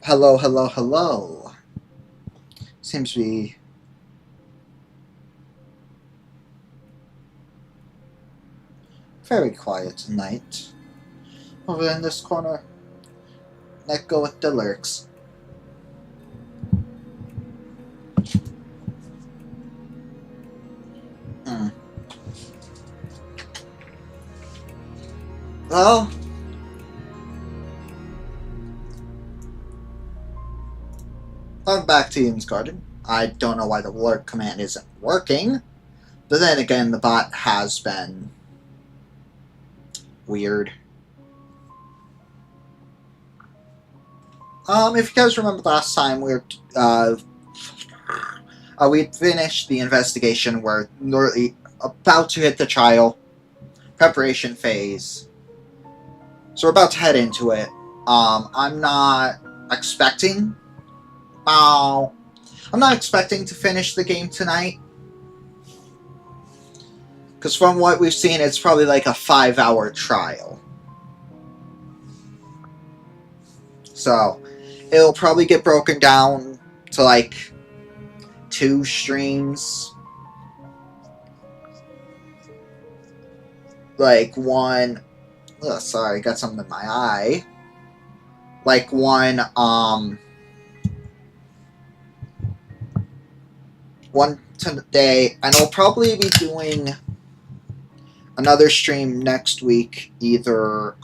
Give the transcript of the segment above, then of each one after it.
Hello, hello, hello. Seems to be very quiet tonight. Over in this corner, let go with the lyrics. Well, I'm back to Eden's Garden. I don't know why the alert command isn't working, but then again, the bot has been weird. If you guys remember last time, we finished the investigation. We're literally about to hit the trial preparation phase, so we're about to head into it. I'm not expecting to finish the game tonight, because from what we've seen, it's probably like a 5-hour trial. So it'll probably get broken down to like 2 streams. Like one... Oh, sorry, got something in my eye. Like one today, and I'll probably be doing another stream next week, I'll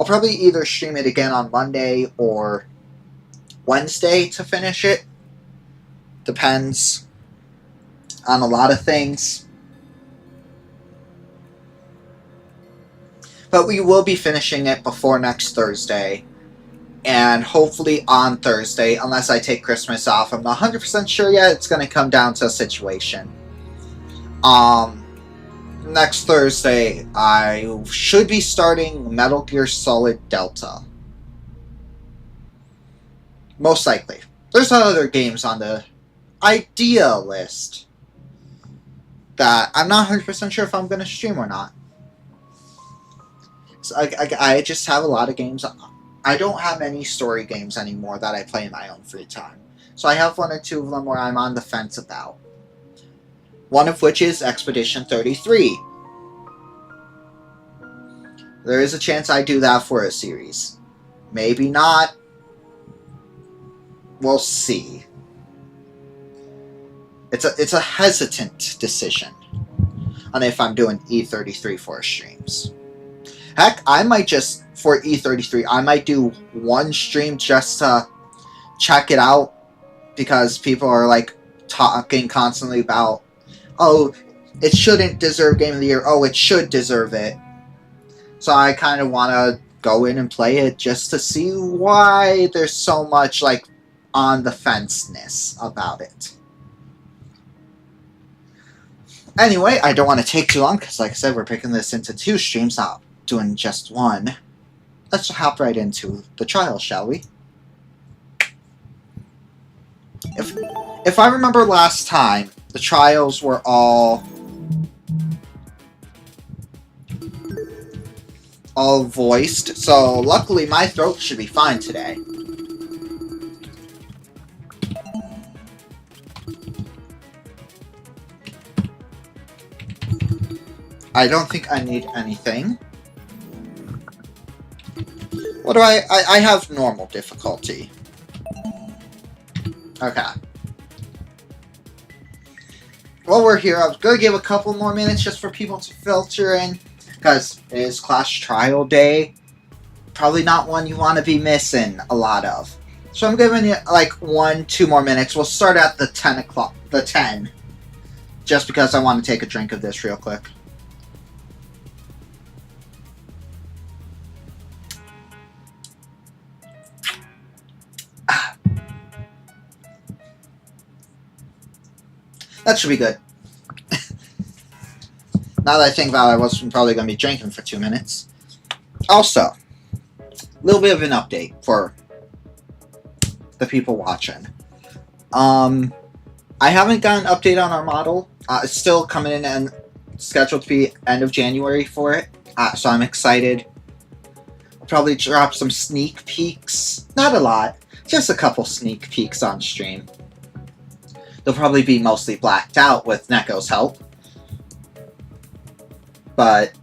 probably either stream it again on Monday or Wednesday to finish it. Depends on a lot of things. But we will be finishing it before next Thursday. And hopefully on Thursday, unless I take Christmas off. I'm not 100% sure yet. It's going to come down to a situation. Next Thursday, I should be starting Metal Gear Solid Delta. Most likely. There's other games on the idea list that I'm not 100% sure if I'm going to stream or not. So I just have a lot of games. I don't have any story games anymore that I play in my own free time. So I have 1 or 2 of them where I'm on the fence about. One of which is Expedition 33. There is a chance I do that for a series. Maybe not. We'll see. It's a hesitant decision on if I'm doing E33 for streams. Heck, I might just, for E33, I might do 1 stream just to check it out, because people are like talking constantly about, oh, it shouldn't deserve Game of the Year, oh, it should deserve it. So I kind of want to go in and play it just to see why there's so much like on the fence-ness about it. Anyway, I don't want to take too long, because like I said, we're picking this into 2 streams, not doing just 1. Let's hop right into the trial, shall we? If I remember last time, the trials were all voiced, so luckily my throat should be fine today. I don't think I need anything. What do I have normal difficulty. Okay. While we're here, I was going to give a couple more minutes just for people to filter in, because it is class trial day. Probably not one you want to be missing a lot of. So I'm giving you like 1-2 more minutes. We'll start at the 10 o'clock, the 10. Just because I want to take a drink of this real quick. That should be good. Now that I think about it, I was probably going to be drinking for 2 minutes. Also, a little bit of an update for the people watching. I haven't got an update on our model. It's still coming in and scheduled to be end of January for it. So I'm excited. I'll probably drop some sneak peeks. Not a lot. Just a couple sneak peeks on stream. They'll probably be mostly blacked out with Neko's help. But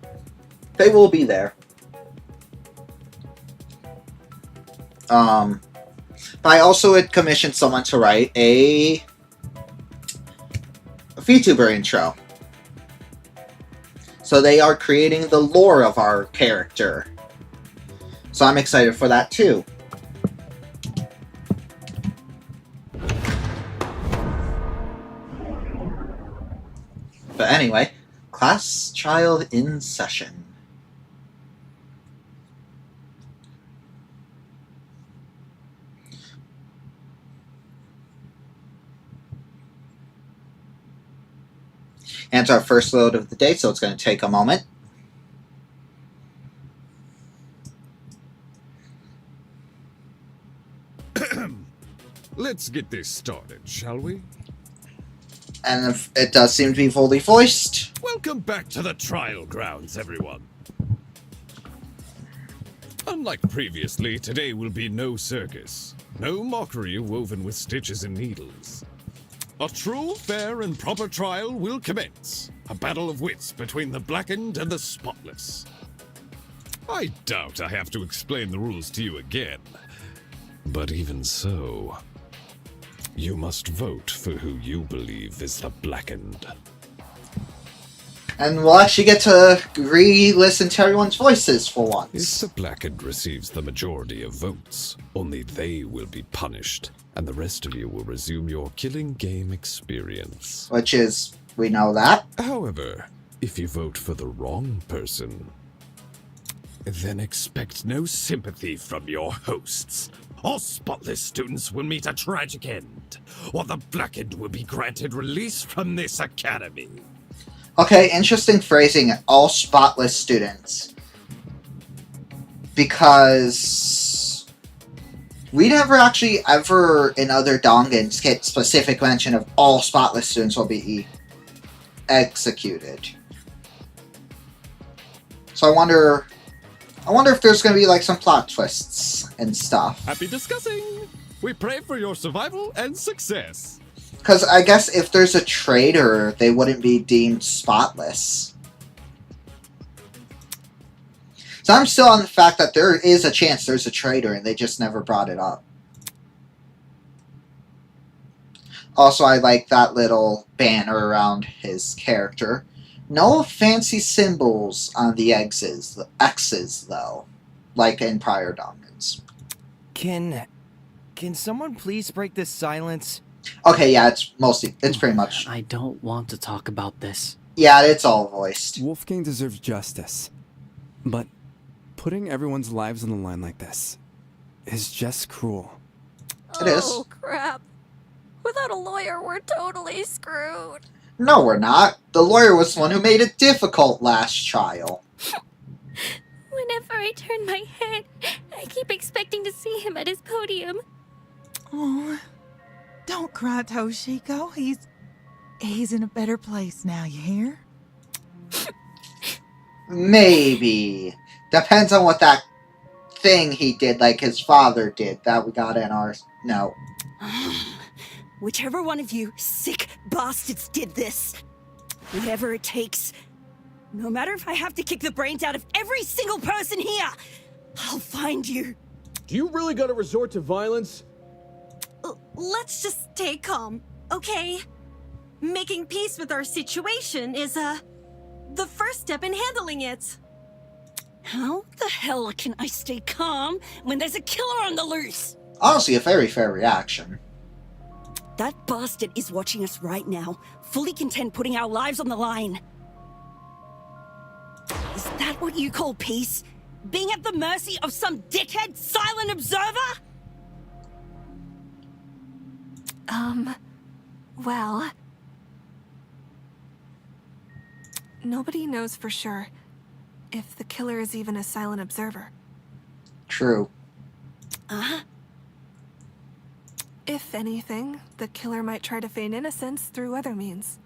they will be there. But I also had commissioned someone to write a VTuber intro. So they are creating the lore of our character. So I'm excited for that too. But anyway, class trial in session. And it's our first load of the day, so it's going to take a moment. Let's get this started, shall we? And if it does seem to be fully voiced. Welcome back to the trial grounds, everyone. Unlike previously, today will be no circus. No mockery woven with stitches and needles. A true, fair, and proper trial will commence. A battle of wits between the blackened and the spotless. I doubt I have to explain the rules to you again. But even so, you must vote for who you believe is the blackened. And we'll actually get to re-listen to everyone's voices for once. If the blackened receives the majority of votes, only they will be punished, and the rest of you will resume your killing game experience. Which is, we know that. However, if you vote for the wrong person, then expect no sympathy from your hosts. All spotless students will meet a tragic end, or the blackened will be granted release from this academy. Okay, interesting phrasing, all spotless students. Because we never actually ever in other Dongans get specific mention of all spotless students will be executed. So I wonder if there's going to be like some plot twists and stuff. Happy discussing! We pray for your survival and success. Because I guess if there's a traitor, they wouldn't be deemed spotless. So I'm still on the fact that there is a chance there's a traitor and they just never brought it up. Also, I like that little banner around his character. No fancy symbols on the X's though, like in prior Dongans. Can someone please break this silence? Okay, yeah, it's pretty much. I don't want to talk about this. Yeah, it's all voiced. Wolfgang deserves justice, but putting everyone's lives on the line like this is just cruel. It is. Oh, crap. Without a lawyer, we're totally screwed. No, we're not. The lawyer was the one who made it difficult last trial. Whenever I turn my head, I keep expecting to see him at his podium. Oh, don't cry, Toshiko. He's in a better place now, you hear? Maybe. Depends on what that thing he did, like his father did, that we got in our note. Whichever one of you sick bastards did this, whatever it takes, no matter if I have to kick the brains out of every single person here, I'll find you. Do you really gotta resort to violence? Let's just stay calm, okay? Making peace with our situation is, the first step in handling it. How the hell can I stay calm when there's a killer on the loose? Honestly, a very fair reaction. That bastard is watching us right now, fully content putting our lives on the line. Is that what you call peace? Being at the mercy of some dickhead silent observer? Well... Nobody knows for sure if the killer is even a silent observer. True. If anything, the killer might try to feign innocence through other means.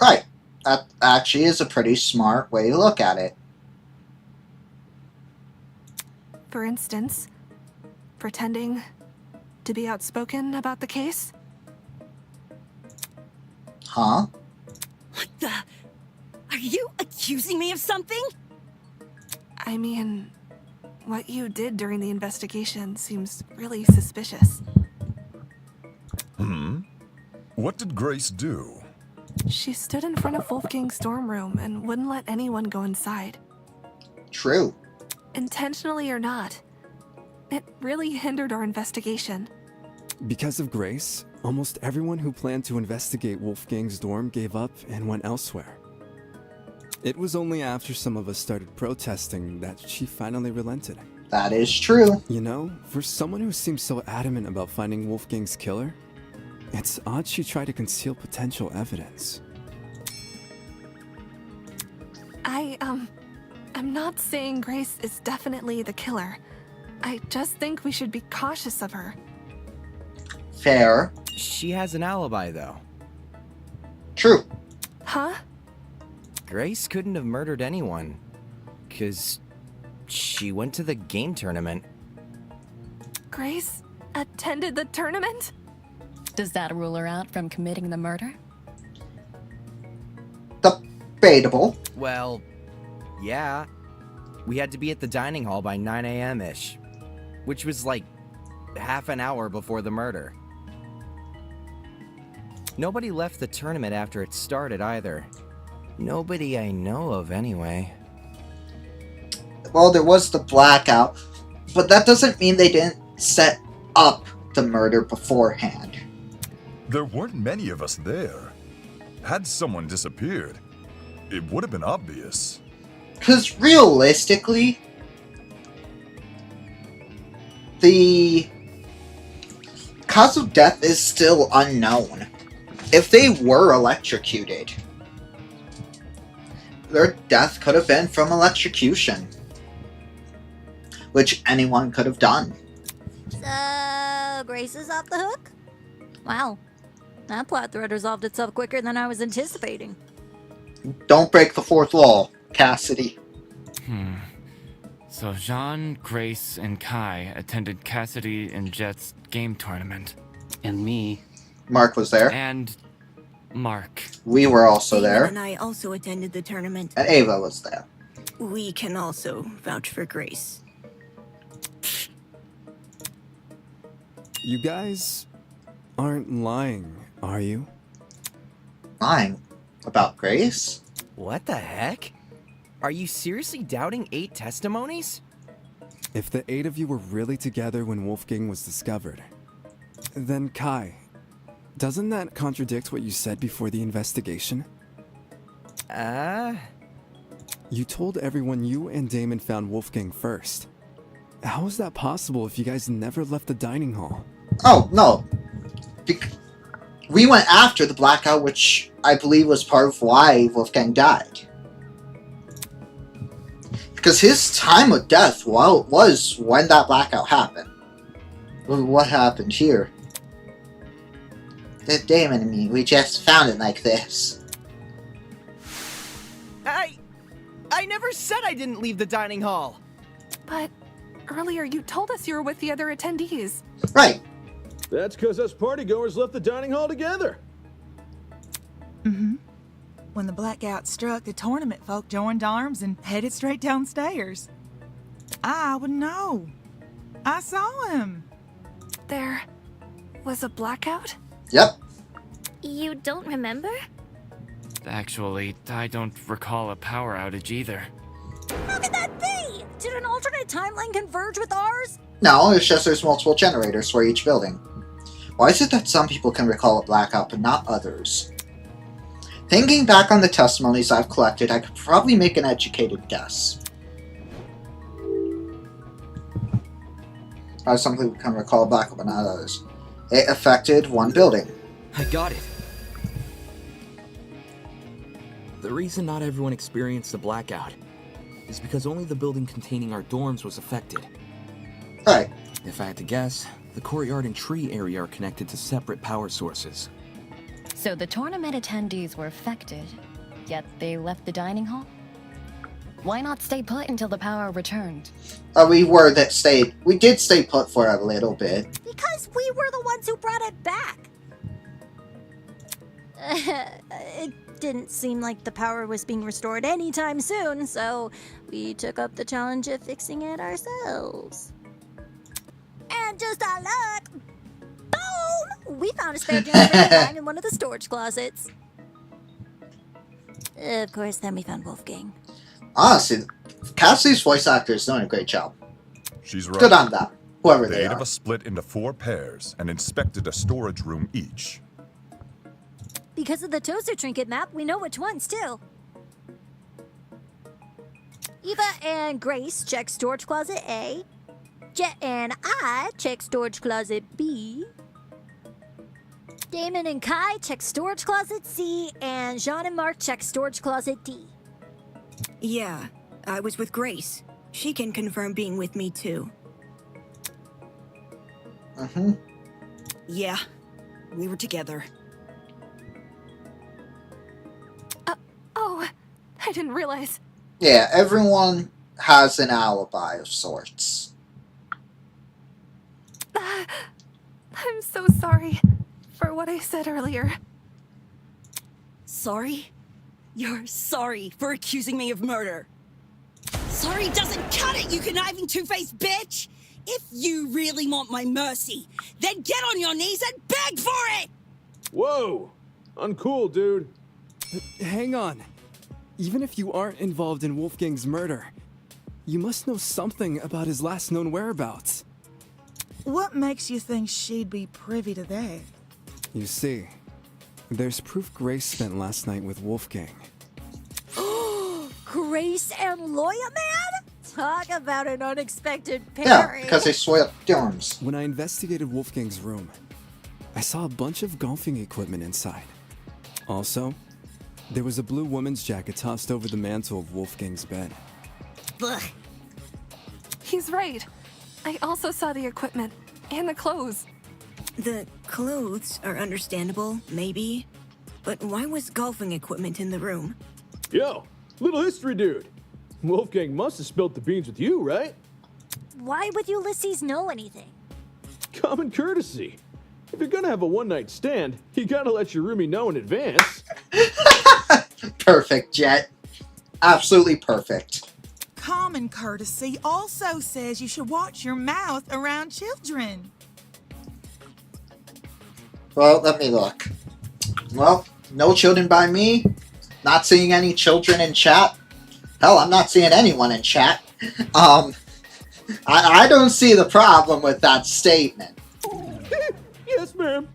Right. That actually is a pretty smart way to look at it. For instance, pretending to be outspoken about the case. Huh? What the? Are you accusing me of something? I mean, what you did during the investigation seems really suspicious. What did Grace do? She stood in front of Wolfgang's dorm room and wouldn't let anyone go inside. True. Intentionally or not, it really hindered our investigation. Because of Grace, almost everyone who planned to investigate Wolfgang's dorm gave up and went elsewhere. It was only after some of us started protesting that she finally relented. That is true. You know, for someone who seems so adamant about finding Wolfgang's killer, it's odd she tried to conceal potential evidence. I'm not saying Grace is definitely the killer. I just think we should be cautious of her. Fair. She has an alibi, though. True. Huh? Grace couldn't have murdered anyone, 'cause she went to the game tournament. Grace attended the tournament? Does that rule her out from committing the murder? Debatable. Well, yeah. We had to be at the dining hall by 9 a.m.-ish, which was like half an hour before the murder. Nobody left the tournament after it started either. Nobody I know of, anyway. Well, there was the blackout, but that doesn't mean they didn't set up the murder beforehand. There weren't many of us there. Had someone disappeared, it would have been obvious. Because realistically, the cause of death is still unknown. If they were electrocuted, their death could have been from electrocution, which anyone could have done. So, Grace is off the hook? Wow. That plot thread resolved itself quicker than I was anticipating. Don't break the fourth wall, Cassidy. So Jean, Grace, and Kai attended Cassidy and Jet's game tournament. And me. Mark was there. And Mark. We were also David there. and I also attended the tournament. And Ava was there. We can also vouch for Grace. You guys aren't lying, are you? Lying? About Grace? What the heck? Are you seriously doubting 8 testimonies? If the 8 of you were really together when Wolfgang was discovered, then Kai, doesn't that contradict what you said before the investigation? You told everyone you and Damon found Wolfgang first. How is that possible if you guys never left the dining hall? Oh, no. We went after the blackout, which I believe was part of why Wolfgang died. Because his time of death was when that blackout happened. What happened here? The Damon and me, we just found it like this. I never said I didn't leave the dining hall. But earlier you told us you were with the other attendees. Right. That's because us partygoers left the dining hall together. Mm-hmm. When the blackout struck, the tournament folk joined arms and headed straight downstairs. I would know. I saw him. There was a blackout? Yep. You don't remember? Actually, I don't recall a power outage either. How could that be? Did an alternate timeline converge with ours? No, it's just there's multiple generators for each building. Why is it that some people can recall a blackout but not others? Thinking back on the testimonies I've collected, I could probably make an educated guess. Why some people can recall a blackout but not others? It affected one building. I got it. The reason not everyone experienced a blackout is because only the building containing our dorms was affected. Right. If I had to guess, the courtyard and tree area are connected to separate power sources. So the tournament attendees were affected, yet they left the dining hall? Why not stay put until the power returned? We did stay put for a little bit. Because we were the ones who brought it back. It didn't seem like the power was being restored anytime soon, so we took up the challenge of fixing it ourselves. And just our luck, boom! We found a spare generator in one of the storage closets. Of course, then we found Wolfgang. Honestly, Cassidy's voice actor is doing a great job. She's right. Good on them, whoever The they 8 are. of us split into 4 pairs and inspected a storage room each. Because of the toaster trinket map, we know which ones, too. Eva and Grace check storage closet A. Jet and I check storage closet B. Damon and Kai check storage closet C. And Jean and Mark check storage closet D. Yeah, I was with Grace. She can confirm being with me, too. Mm-hmm. Yeah, we were together. Oh, I didn't realize. Yeah, everyone has an alibi of sorts. I'm so sorry for what I said earlier. Sorry? You're sorry for accusing me of murder. Sorry doesn't cut it, you conniving two-faced bitch! If you really want my mercy, then get on your knees and beg for it! Whoa! Uncool, dude. Hang on. Even if you aren't involved in Wolfgang's murder, you must know something about his last known whereabouts. What makes you think she'd be privy to that? You see, there's proof Grace spent last night with Wolfgang. Grace and Loya Man? Talk about an unexpected pairing. Yeah, because they swapped dorms. When I investigated Wolfgang's room, I saw a bunch of golfing equipment inside. Also, there was a blue woman's jacket tossed over the mantle of Wolfgang's bed. Ugh. He's right. I also saw the equipment and the clothes. The clothes are understandable, maybe. But why was golfing equipment in the room? Yo, little history dude. Wolfgang must have spilt the beans with you, right? Why would Ulysses know anything? Common courtesy. If you're gonna have a one-night stand, you gotta let your roomie know in advance. Perfect, Jet. Absolutely perfect. Common courtesy also says you should watch your mouth around children. Well, let me look. Well, no children by me. Not seeing any children in chat. Hell, I'm not seeing anyone in chat. I don't see the problem with that statement. Yes, ma'am.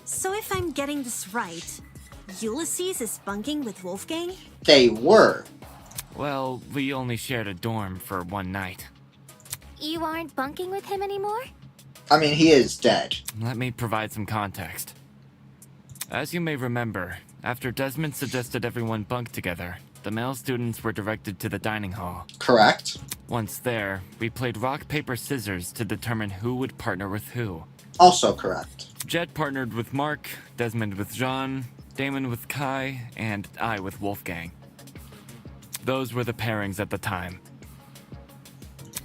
So if I'm getting this right, Ulysses is bunking with Wolfgang? They were. Well, we only shared a dorm for one night. You aren't bunking with him anymore? I mean, he is dead. Let me provide some context. As you may remember, after Desmond suggested everyone bunk together, the male students were directed to the dining hall. Correct. Once there, we played rock, paper, scissors to determine who would partner with who. Also correct. Jet partnered with Mark, Desmond with Jean, Damon with Kai, and I with Wolfgang. Those were the pairings at the time.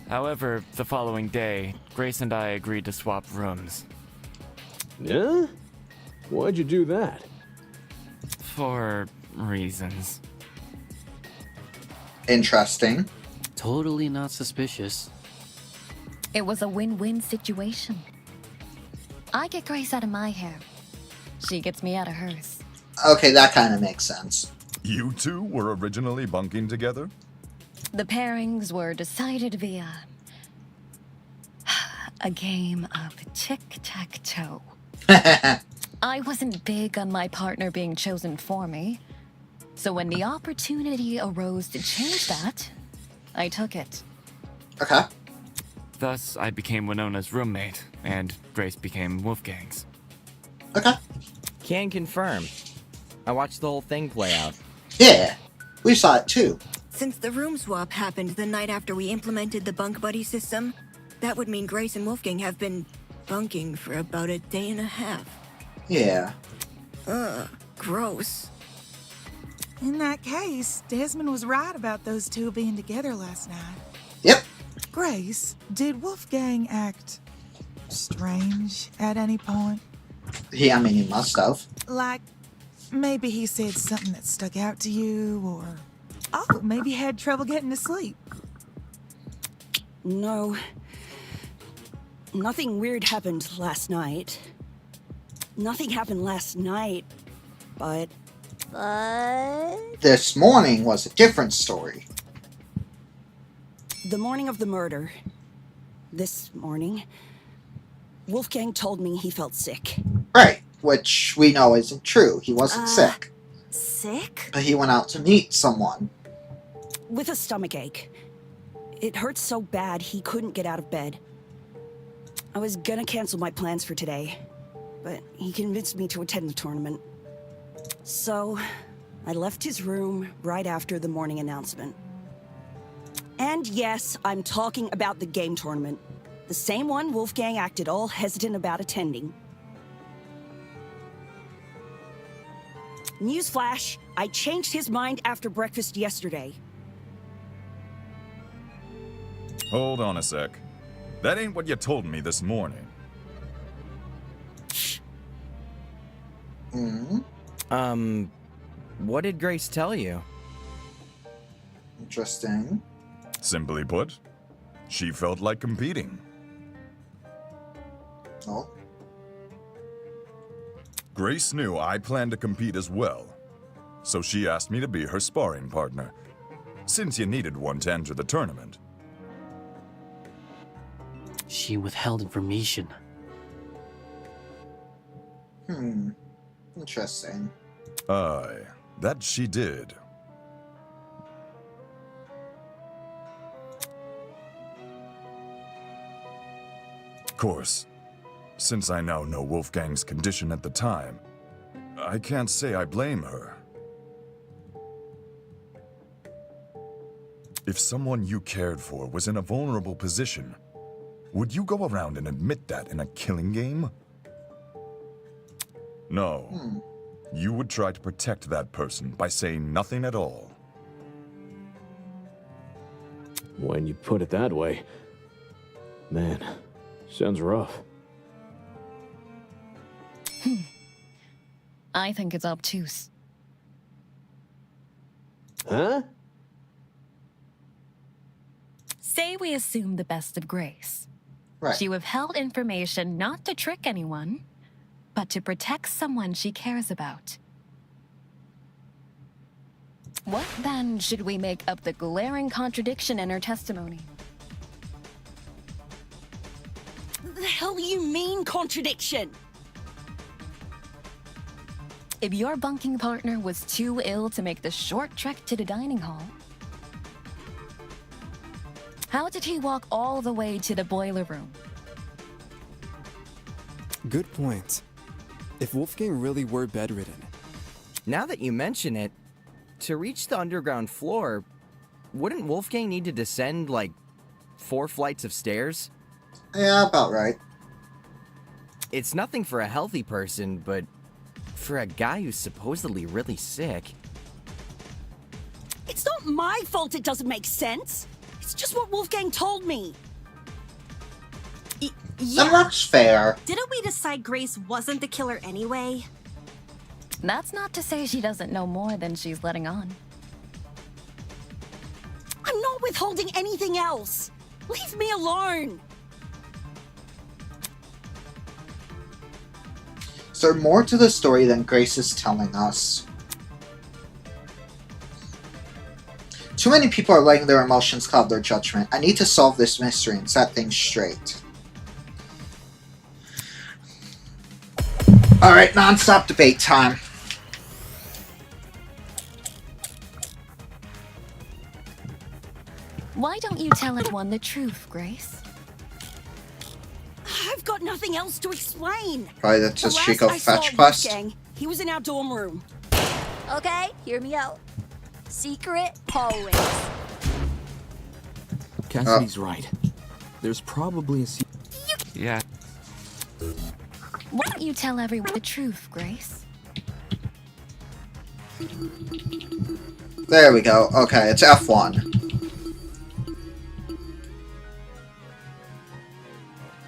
However, the following day, Grace and I agreed to swap rooms. Yeah? Why'd you do that? For reasons. Interesting. Totally not suspicious. It was a win-win situation. I get Grace out of my hair. She gets me out of hers. Okay, that kind of makes sense. You two were originally bunking together? The pairings were decided via a game of tic-tac-toe. I wasn't big on my partner being chosen for me, so when the opportunity arose to change that, I took it. Okay. Thus, I became Winona's roommate, and Grace became Wolfgang's. Okay. Can confirm. I watched the whole thing play out. Yeah, we saw it too. Since the room swap happened the night after we implemented the bunk buddy system, that would mean Grace and Wolfgang have been bunking for about a day and a half. Yeah. Ugh, gross. In that case, Desmond was right about those two being together last night. Yep. Grace, did Wolfgang act strange at any point? He must have. Like, maybe he said something that stuck out to you, or... Oh, maybe had trouble getting to sleep. No. Nothing weird happened last night. Nothing happened last night, but... This morning was a different story. The morning of the murder, this morning, Wolfgang told me he felt sick. Right, which we know isn't true. He wasn't sick. Sick? But he went out to meet someone. With a stomachache. It hurt so bad he couldn't get out of bed. I was gonna cancel my plans for today, but he convinced me to attend the tournament. So, I left his room right after the morning announcement. And yes, I'm talking about the game tournament. The same one Wolfgang acted all hesitant about attending. Newsflash, I changed his mind after breakfast yesterday. Hold on a sec. That ain't what you told me this morning. What did Grace tell you? Interesting. Simply put, she felt like competing. Oh. Grace knew I planned to compete as well, so she asked me to be her sparring partner, since you needed one to enter the tournament. She withheld information. Interesting. Aye, that she did. Of course, since I now know Wolfgang's condition at the time, I can't say I blame her. If someone you cared for was in a vulnerable position, would you go around and admit that in a killing game? No. You would try to protect that person by saying nothing at all. When you put it that way, man, sounds rough. I think it's obtuse. Huh? Say we assume the best of Grace. Right. She withheld information not to trick anyone, but to protect someone she cares about. What then should we make of the glaring contradiction in her testimony? The hell do you mean, contradiction? If your bunking partner was too ill to make the short trek to the dining hall, How did he walk all the way to the boiler room? Good point. If Wolfgang really were bedridden. Now that you mention it, to reach the underground floor, wouldn't Wolfgang need to descend like 4 flights of stairs? Yeah, about right. It's nothing for a healthy person, but for a guy who's supposedly really sick. It's not my fault it doesn't make sense. It's just what Wolfgang told me. That looks fair. Didn't we decide Grace wasn't the killer anyway? That's not to say she doesn't know more than she's letting on. I'm not withholding anything else. Leave me alone. Is there more to the story than Grace is telling us? Too many people are letting their emotions cloud their judgment. I need to solve this mystery and set things straight. Alright, non-stop debate time. Why don't you tell everyone the truth, Grace? I've got nothing else to explain. Probably that's The just last Chico I saw fetch quest. Wolfgang, he was in our dorm room. Okay, hear me out. Secret hallways. Cassidy's right. There's probably a Yeah. Why don't you tell everyone the truth, Grace? There we go. Okay, it's F1.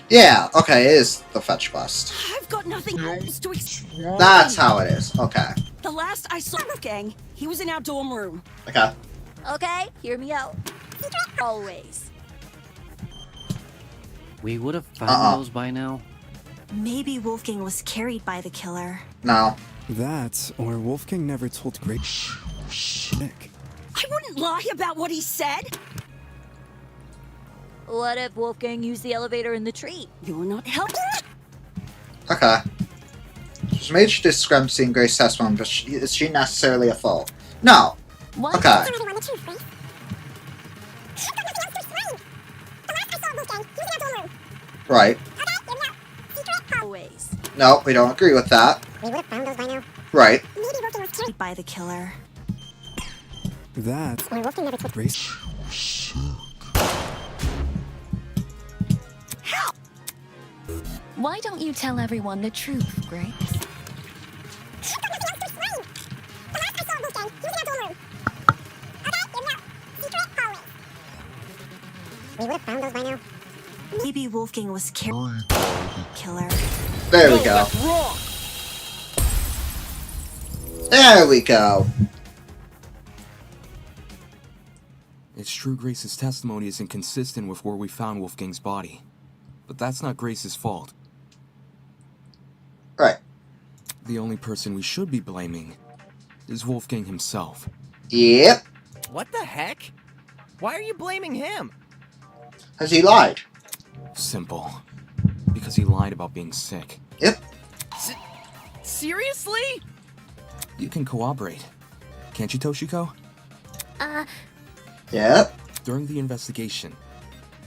Yeah, okay, it is the fetch quest. I've got nothing else to explain. That's how it is. Okay. The last I saw Wolfgang, he was in our dorm room. Okay. Okay, hear me out. Secret hallways. We would have found those by now. Maybe Wolfgang was carried by the killer. No. That, or Wolfgang never told Grace. Nick. I wouldn't lie about what he said. What if Wolfgang used the elevator in the tree? You're not helping. Okay. There's a major discrepancy in Grace's testimony, but is she necessarily a foe? No. Why Okay. Right. Hallways. No, we don't agree with that. We would have found those by now. Right. Maybe Wolfgang was carried by the killer. That, Or Wolfgang never told Grace. Why don't you tell everyone the truth, Grace? We would have found those by now. Maybe Wolfgang was carried by the killer. There we go. There we go. It's true Grace's testimony is inconsistent with where we found Wolfgang's body. But that's not Grace's fault. Right. The only person we should be blaming is Wolfgang himself. Yep. What the heck? Why are you blaming him? Has he lied? Simple. Because he lied about being sick. Yep. Seriously? You can cooperate. Can't you, Toshiko? Yep. During the investigation,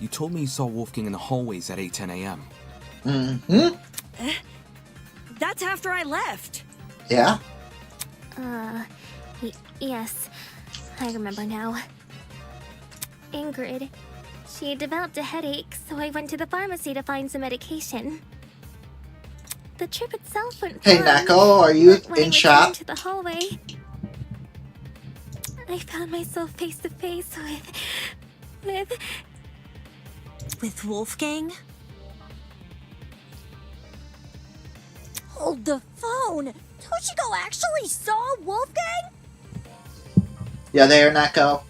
you told me you saw Wolfgang in the hallways at 8:10 a.m. Mm-hmm. That's after I left. Yeah. Yes. I remember now. Ingrid. She developed a headache, so I went to the pharmacy to find some medication. The trip itself went Hey, fine, Neko, are you but when I in returned chat? to the hallway, I found myself face to face With Wolfgang? Hold the phone! Toshiko actually saw Wolfgang? Yeah, there, Neko.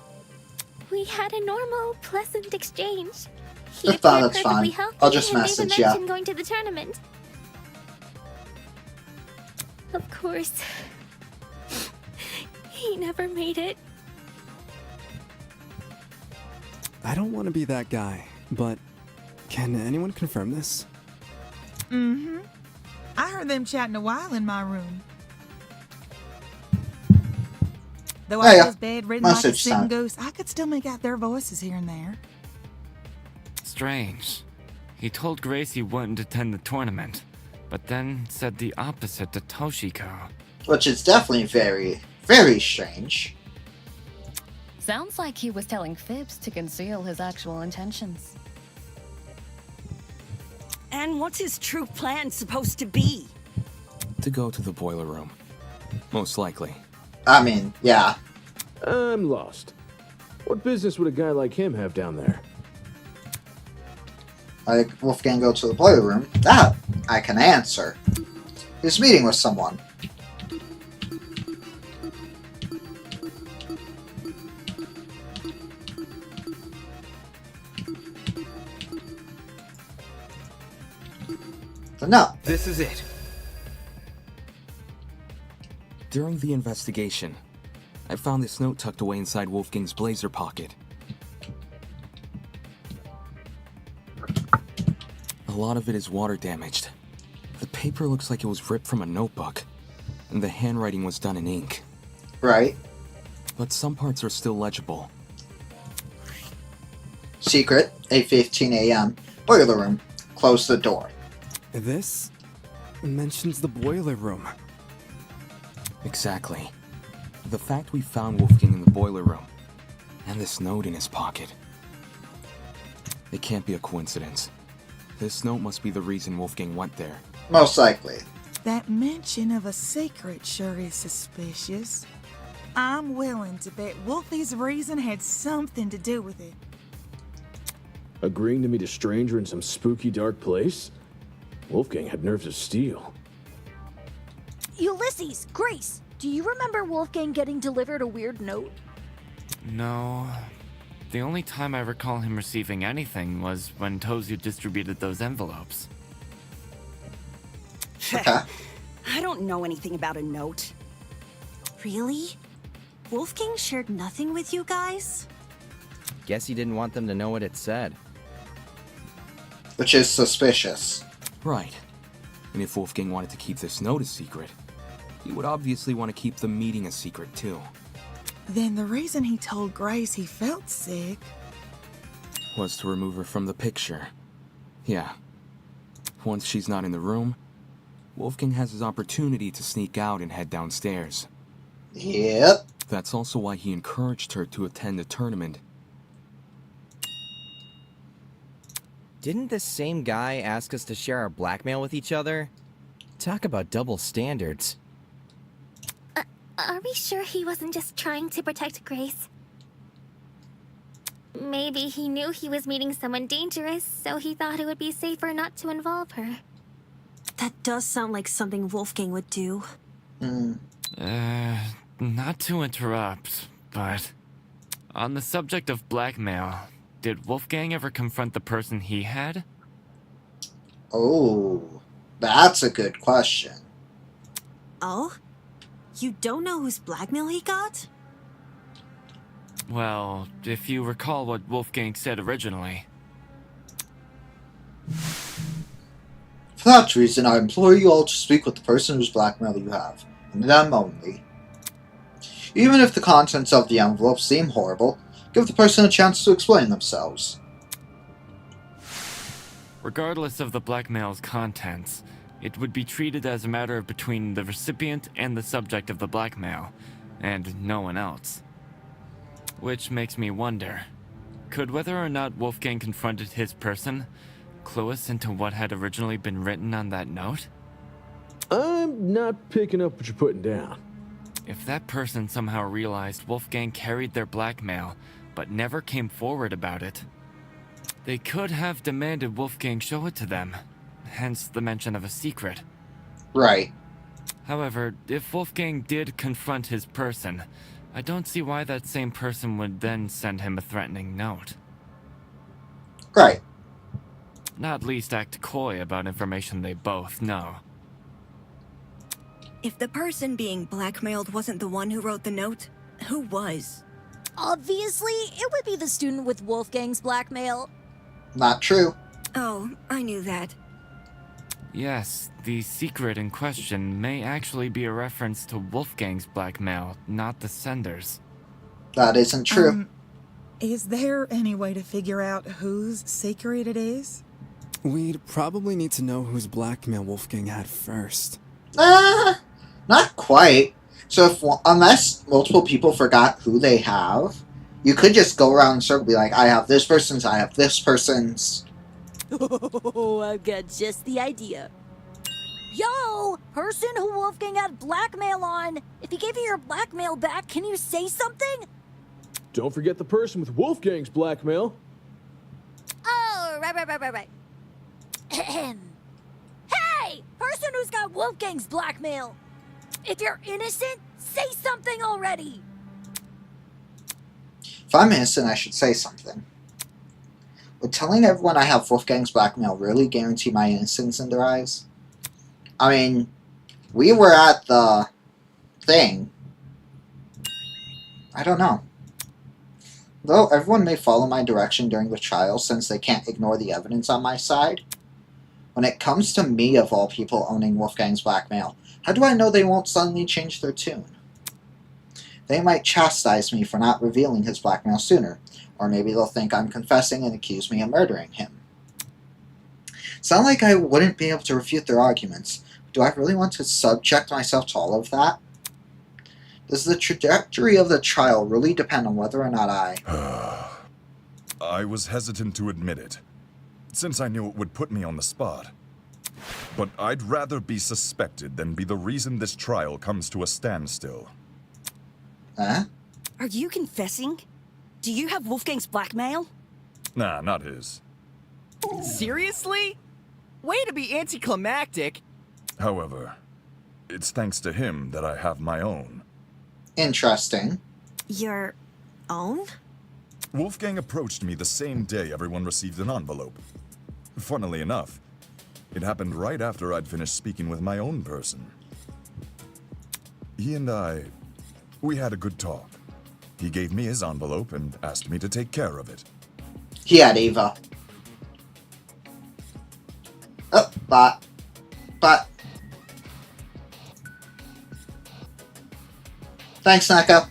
We had a normal, pleasant exchange. He That's appeared that's perfectly fine. healthy I'll just and message even ya. mentioned going to the tournament. Of course, he never made it. I don't want to be that guy, but can anyone confirm this? Mm-hmm. I heard them chatting a while in my room. Though I was bedridden like a Message sitting time. ghost, I could still make out their voices here and there. Strange. He told Grace he wouldn't attend the tournament, but then said the opposite to Toshiko. Which is definitely very, very strange. Sounds like he was telling fibs to conceal his actual intentions. And what's his true plan supposed to be? To go to the boiler room. Most likely. I mean, yeah. I'm lost. What business would a guy like him have down there? Like, Wolfgang go to the boiler room? That I can answer. He's meeting with someone. No. This is it. During the investigation, I found this note tucked away inside Wolfgang's blazer pocket. A lot of it is water damaged. The paper looks like it was ripped from a notebook, and the handwriting was done in ink. Right. But some parts are still legible. Secret, 8:15 a.m. Boiler room. Close the door. This mentions the boiler room. Exactly. The fact we found Wolfgang in the boiler room, and this note in his pocket. It can't be a coincidence. This note must be the reason Wolfgang went there. Most likely. That mention of a secret sure is suspicious. I'm willing to bet Wolfie's reason had something to do with it. Agreeing to meet a stranger in some spooky dark place? Wolfgang had nerves of steel. Ulysses, Grace, do you remember Wolfgang getting delivered a weird note? No. The only time I recall him receiving anything was when Tozu distributed those envelopes. I don't know anything about a note. Really? Wolfgang shared nothing with you guys? Guess he didn't want them to know what it said. Which is suspicious. Right. And if Wolfgang wanted to keep this note a secret, he would obviously want to keep the meeting a secret too. Then the reason he told Grace he felt sick Was to remove her from the picture. Yeah. Once she's not in the room, Wolfgang has his opportunity to sneak out and head downstairs. Yep. That's also why he encouraged her to attend the tournament. Didn't this same guy ask us to share our blackmail with each other? Talk about double standards. Are we sure he wasn't just trying to protect Grace? Maybe he knew he was meeting someone dangerous, so he thought it would be safer not to involve her. That does sound like something Wolfgang would do. Not to interrupt, but on the subject of blackmail, did Wolfgang ever confront the person he had? Oh, that's a good question. Oh? You don't know whose blackmail he got? Well, if you recall what Wolfgang said originally. For that reason, I implore you all to speak with the person whose blackmail you have, and them only. Even if the contents of the envelope seem horrible, give the person a chance to explain themselves. Regardless of the blackmail's contents, it would be treated as a matter between the recipient and the subject of the blackmail, and no one else. Which makes me wonder, could whether or not Wolfgang confronted his person clue us into what had originally been written on that note? I'm not picking up what you're putting down. If that person somehow realized Wolfgang carried their blackmail, but never came forward about it, they could have demanded Wolfgang show it to them, hence the mention of a secret. Right. However, if Wolfgang did confront his person, I don't see why that same person would then send him a threatening note. Right. Not least act coy about information they both know. If the person being blackmailed wasn't the one who wrote the note, who was? Obviously, it would be the student with Wolfgang's blackmail. Not true. Oh, I knew that. Yes, the secret in question may actually be a reference to Wolfgang's blackmail, not the sender's. That isn't true. Is there any way to figure out whose secret it is? We'd probably need to know whose blackmail Wolfgang had first. Not quite. So unless multiple people forgot who they have, you could just go around in a circle and be like, I have this person's, I have this person's. Oh, I've got just the idea. Yo, person who Wolfgang had blackmail on. If he gave you your blackmail back, can you say something? Don't forget the person with Wolfgang's blackmail. Oh, right. Hey, person who's got Wolfgang's blackmail. If you're innocent, say something already. If I'm innocent, I should say something. Would telling everyone I have Wolfgang's blackmail really guarantee my innocence in their eyes? I mean, we were at the thing. I don't know. Though everyone may follow my direction during the trial since they can't ignore the evidence on my side, when it comes to me, of all people, owning Wolfgang's blackmail, how do I know they won't suddenly change their tune? They might chastise me for not revealing his blackmail sooner, or maybe they'll think I'm confessing and accuse me of murdering him. It's not like I wouldn't be able to refute their arguments. Do I really want to subject myself to all of that? Does the trajectory of the trial really depend on whether or not I was hesitant to admit it, since I knew it would put me on the spot. But I'd rather be suspected than be the reason this trial comes to a standstill. Are you confessing? Do you have Wolfgang's blackmail? Nah, not his. Seriously? Way to be anticlimactic. However, it's thanks to him that I have my own. Interesting. Your own? Wolfgang approached me the same day everyone received an envelope. Funnily enough, it happened right after I'd finished speaking with my own person. He and we had a good talk. He gave me his envelope and asked me to take care of it. He had Ava. Oh, but. Thanks, Neko.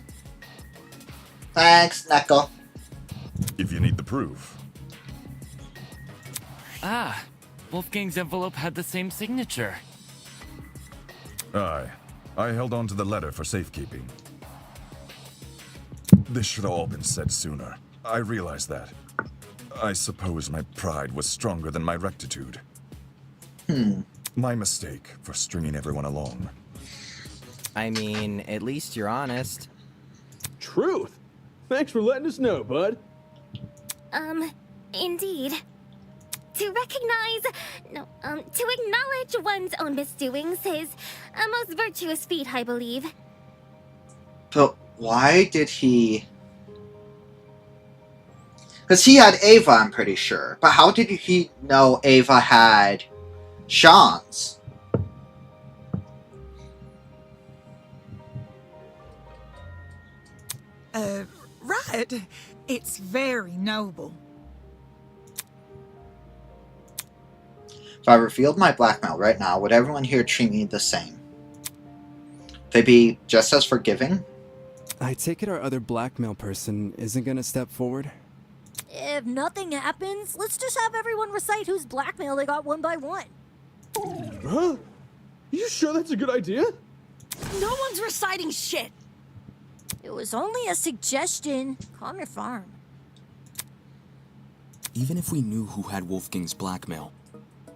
Thanks, Neko. If you need the proof. Ah, Wolfgang's envelope had the same signature. Aye. I held on to the letter for safekeeping. This should have all been said sooner. I realize that. I suppose my pride was stronger than my rectitude. My mistake for stringing everyone along. I mean, at least you're honest. Truth. Thanks for letting us know, bud. Indeed. To acknowledge one's own misdoings is a most virtuous feat, I believe. But why did he... Because he had Ava, I'm pretty sure. But how did he know Ava had Sean's? Right. It's very noble. If I revealed my blackmail right now, would everyone here treat me the same? They'd be just as forgiving? I take it our other blackmail person isn't gonna step forward? If nothing happens, let's just have everyone recite whose blackmail they got one by one. Huh? You sure that's a good idea? No one's reciting shit. It was only a suggestion. Calm your farm. Even if we knew who had Wolfgang's blackmail,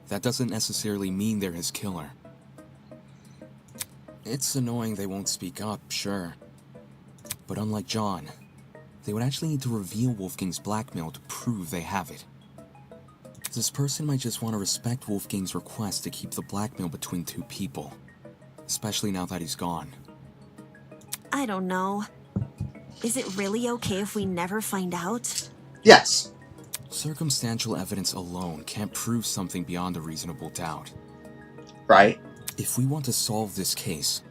that doesn't necessarily mean they're his killer. It's annoying they won't speak up, sure. But unlike John, they would actually need to reveal Wolfgang's blackmail to prove they have it. This person might just want to respect Wolfgang's request to keep the blackmail between two people, especially now that he's gone. I don't know. Is it really okay if we never find out? Yes. Circumstantial evidence alone can't prove something beyond a reasonable doubt. Right. If we want to solve this case,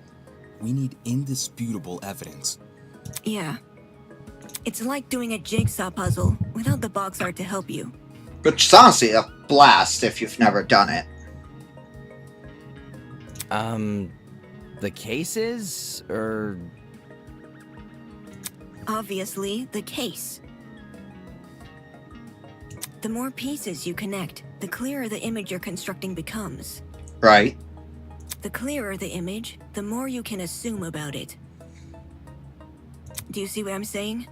we need indisputable evidence. Yeah. It's like doing a jigsaw puzzle without the box art to help you. Which is honestly a blast if you've never done it. The cases? Or... Obviously, the case. The more pieces you connect, the clearer the image you're constructing becomes. Right. The clearer the image, the more you can assume about it. Do you see what I'm saying?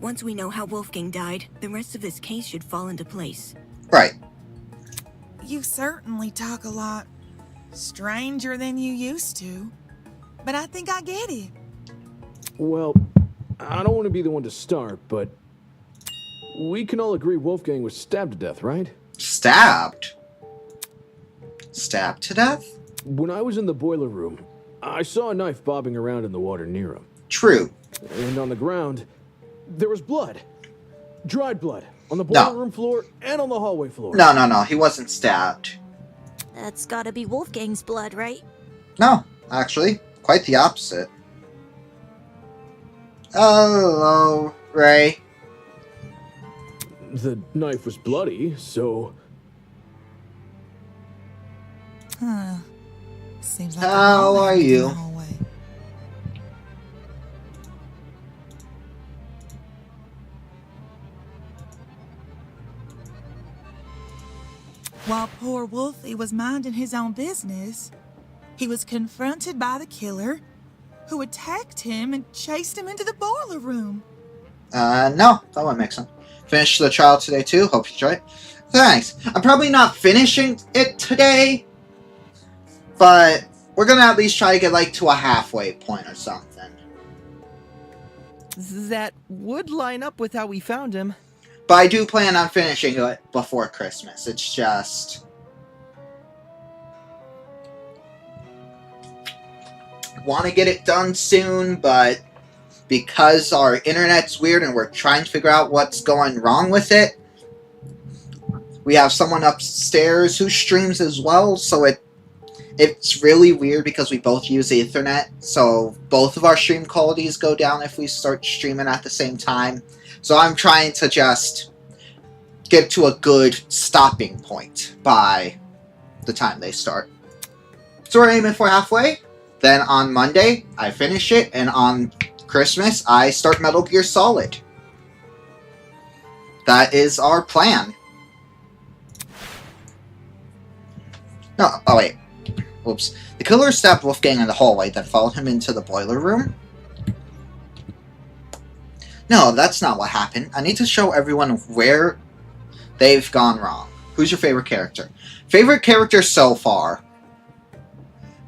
Once we know how Wolfgang died, the rest of this case should fall into place. Right. You certainly talk a lot stranger than you used to. But I think I get it. Well, I don't want to be the one to start, but we can all agree Wolfgang was stabbed to death, right? Stabbed? Stabbed to death? When I was in the boiler room, I saw a knife bobbing around in the water near him. True. And on the ground, there was blood. Dried blood. On the boiler room floor and on the hallway floor. No. He wasn't stabbed. That's gotta be Wolfgang's blood, right? No, actually. Quite the opposite. Hello, Ray. The knife was bloody, so... Huh. Seems like How are you? While poor Wolfie was minding his own business, he was confronted by the killer, who attacked him and chased him into the boiler room. No, that one makes sense. Finished the trial today too. Hope you enjoy it. Thanks. I'm probably not finishing it today, but we're gonna at least try to get like to a halfway point or something. That would line up with how we found him. But I do plan on finishing it before Christmas. It's just... want to get it done soon, but because our internet's weird and we're trying to figure out what's going wrong with it, we have someone upstairs who streams as well, so it's really weird because we both use Ethernet, so both of our stream qualities go down if we start streaming at the same time. So I'm trying to just get to a good stopping point by the time they start. So we're aiming for halfway. Then on Monday, I finish it, and on Christmas, I start Metal Gear Solid. That is our plan. No, oh wait. Whoops. The killer stabbed Wolfgang in the hallway, then followed him into the boiler room? No, that's not what happened. I need to show everyone where they've gone wrong. Who's your favorite character? Favorite character so far?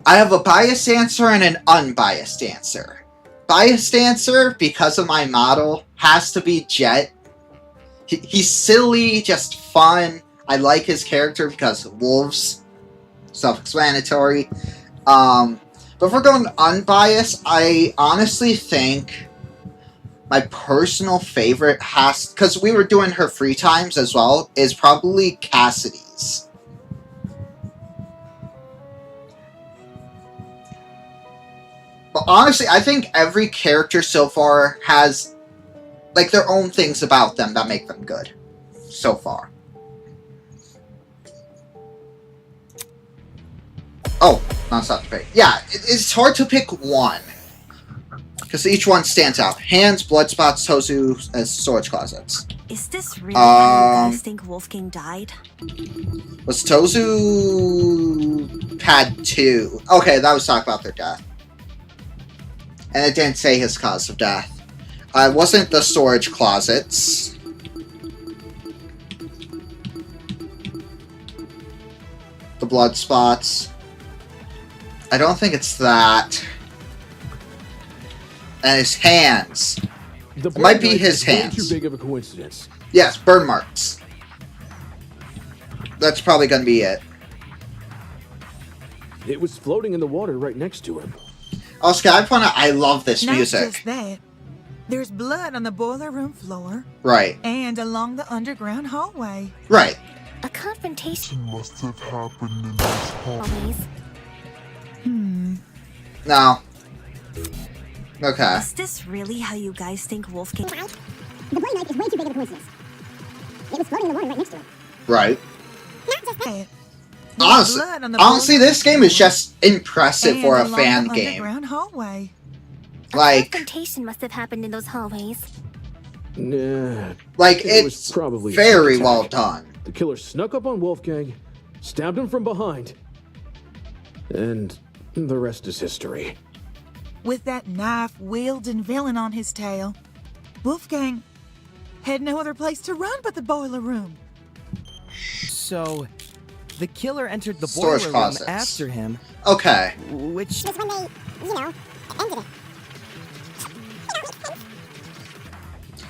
I have a biased answer and an unbiased answer. Biased answer, because of my model, has to be Jet. He's silly, just fun. I like his character because wolves. Self-explanatory. But if we're going unbiased, I honestly think my personal favorite has, because we were doing her free times as well, is probably Cassidy's. But honestly, I think every character so far has, like, their own things about them that make them good. So far. Oh, non-stop debate. Yeah, it's hard to pick one. Because each one stands out. Hands, blood spots, Tozu as storage closets. Is this really how you guys think Wolfgang died? Was Tozu had 2? Okay, that was talk about their death. And it didn't say his cause of death. It wasn't the storage closets. The blood spots. I don't think it's that. And his hands. It might be his hands. Too big of a coincidence. Yes, burn marks. That's probably gonna be it. It was floating in the water right next to him. Oscar, I love this music. Not just that. There's blood on the boiler room floor. Right. And along the underground hallway. Right. A confrontation must have happened in this hallway. No. Okay. Is this really how you guys think Wolfgang... The bloody knife is way too big of a coincidence. It was floating in the water right next to him. Right. Not just that. Honestly, this game is just impressive for a fan game. Underground hallway. Like, confrontation must have happened in those hallways. Nah. Like, it was it's probably a very sneak well attack. done. The killer snuck up on Wolfgang, stabbed him. The killer snuck up on Wolfgang, stabbed him from behind. And the rest is history. With that knife-wielding villain on his tail, Wolfgang had no other place to run but the boiler room. So, the killer entered the Storage boiler room closets. after him. Okay. Which... Just when they, ended it.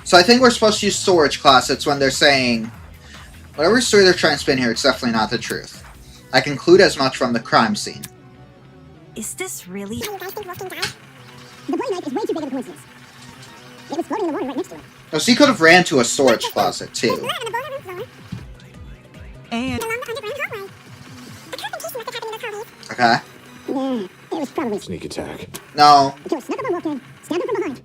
So I think we're supposed to use storage closets when they're saying, whatever story they're trying to spin here, it's definitely not the truth. I conclude as much from the crime scene. Is this really? The bloody knife is way too big of a coincidence. It was floating in the water right next to it. Oh, so he could have ran to a storage closet, too. Blood on the boiler room floor. And along the underground hallway. A confrontation must have happened in those hallways. Okay. Yeah, it was probably Sneak attack. No. the killer snuck up on Wolfgang, stabbed him from behind.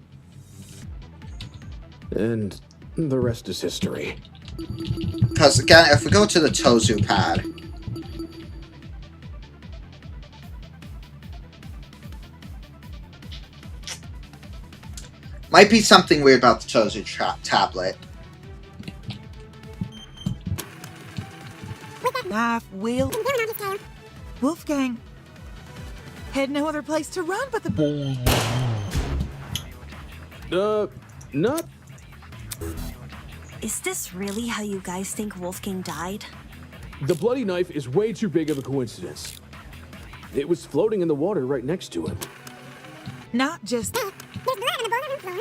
And the rest is history. Because, again, if we go to the Tozu pad... Might be something weird about the Tozu tablet. knife-wielding villain on his tail, Wolfgang had no other place to run but the Not... Is this really how you guys think Wolfgang died? The bloody knife is way too big of a coincidence. It was floating in the water right next to him. Not just... There's blood on the boiler room floor.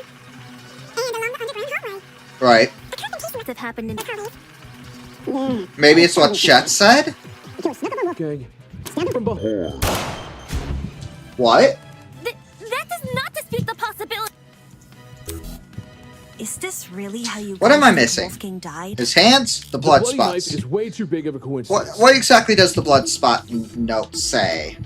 And along the underground hallway. Right. A confrontation must have happened in the hallways. Yeah. Maybe it's what Chet said? The killer snuck up on Wolfgang, stabbed him from behind. What? That does not dispute the possibility. Is this really how you What guys am I think missing? Wolfgang died? His hands? The blood bloody spots. knife is way too big of a coincidence. What exactly does the blood spot note say?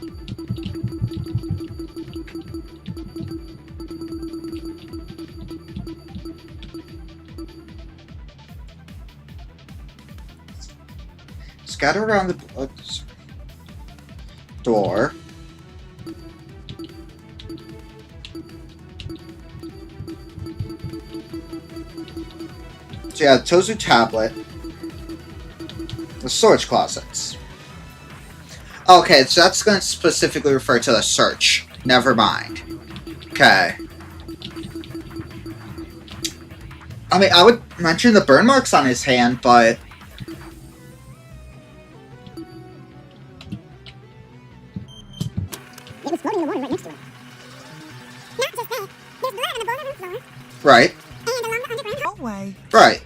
Scatter around the blood door. So yeah, the Tozu tablet. The storage closets. Okay, so that's going to specifically refer to the search. Never mind. Okay. I mean, I would mention the burn marks on his hand, but... It was floating in the water right next to it. Not just that. There's blood on the boiler room floor. Right. And along the underground hallway. Right.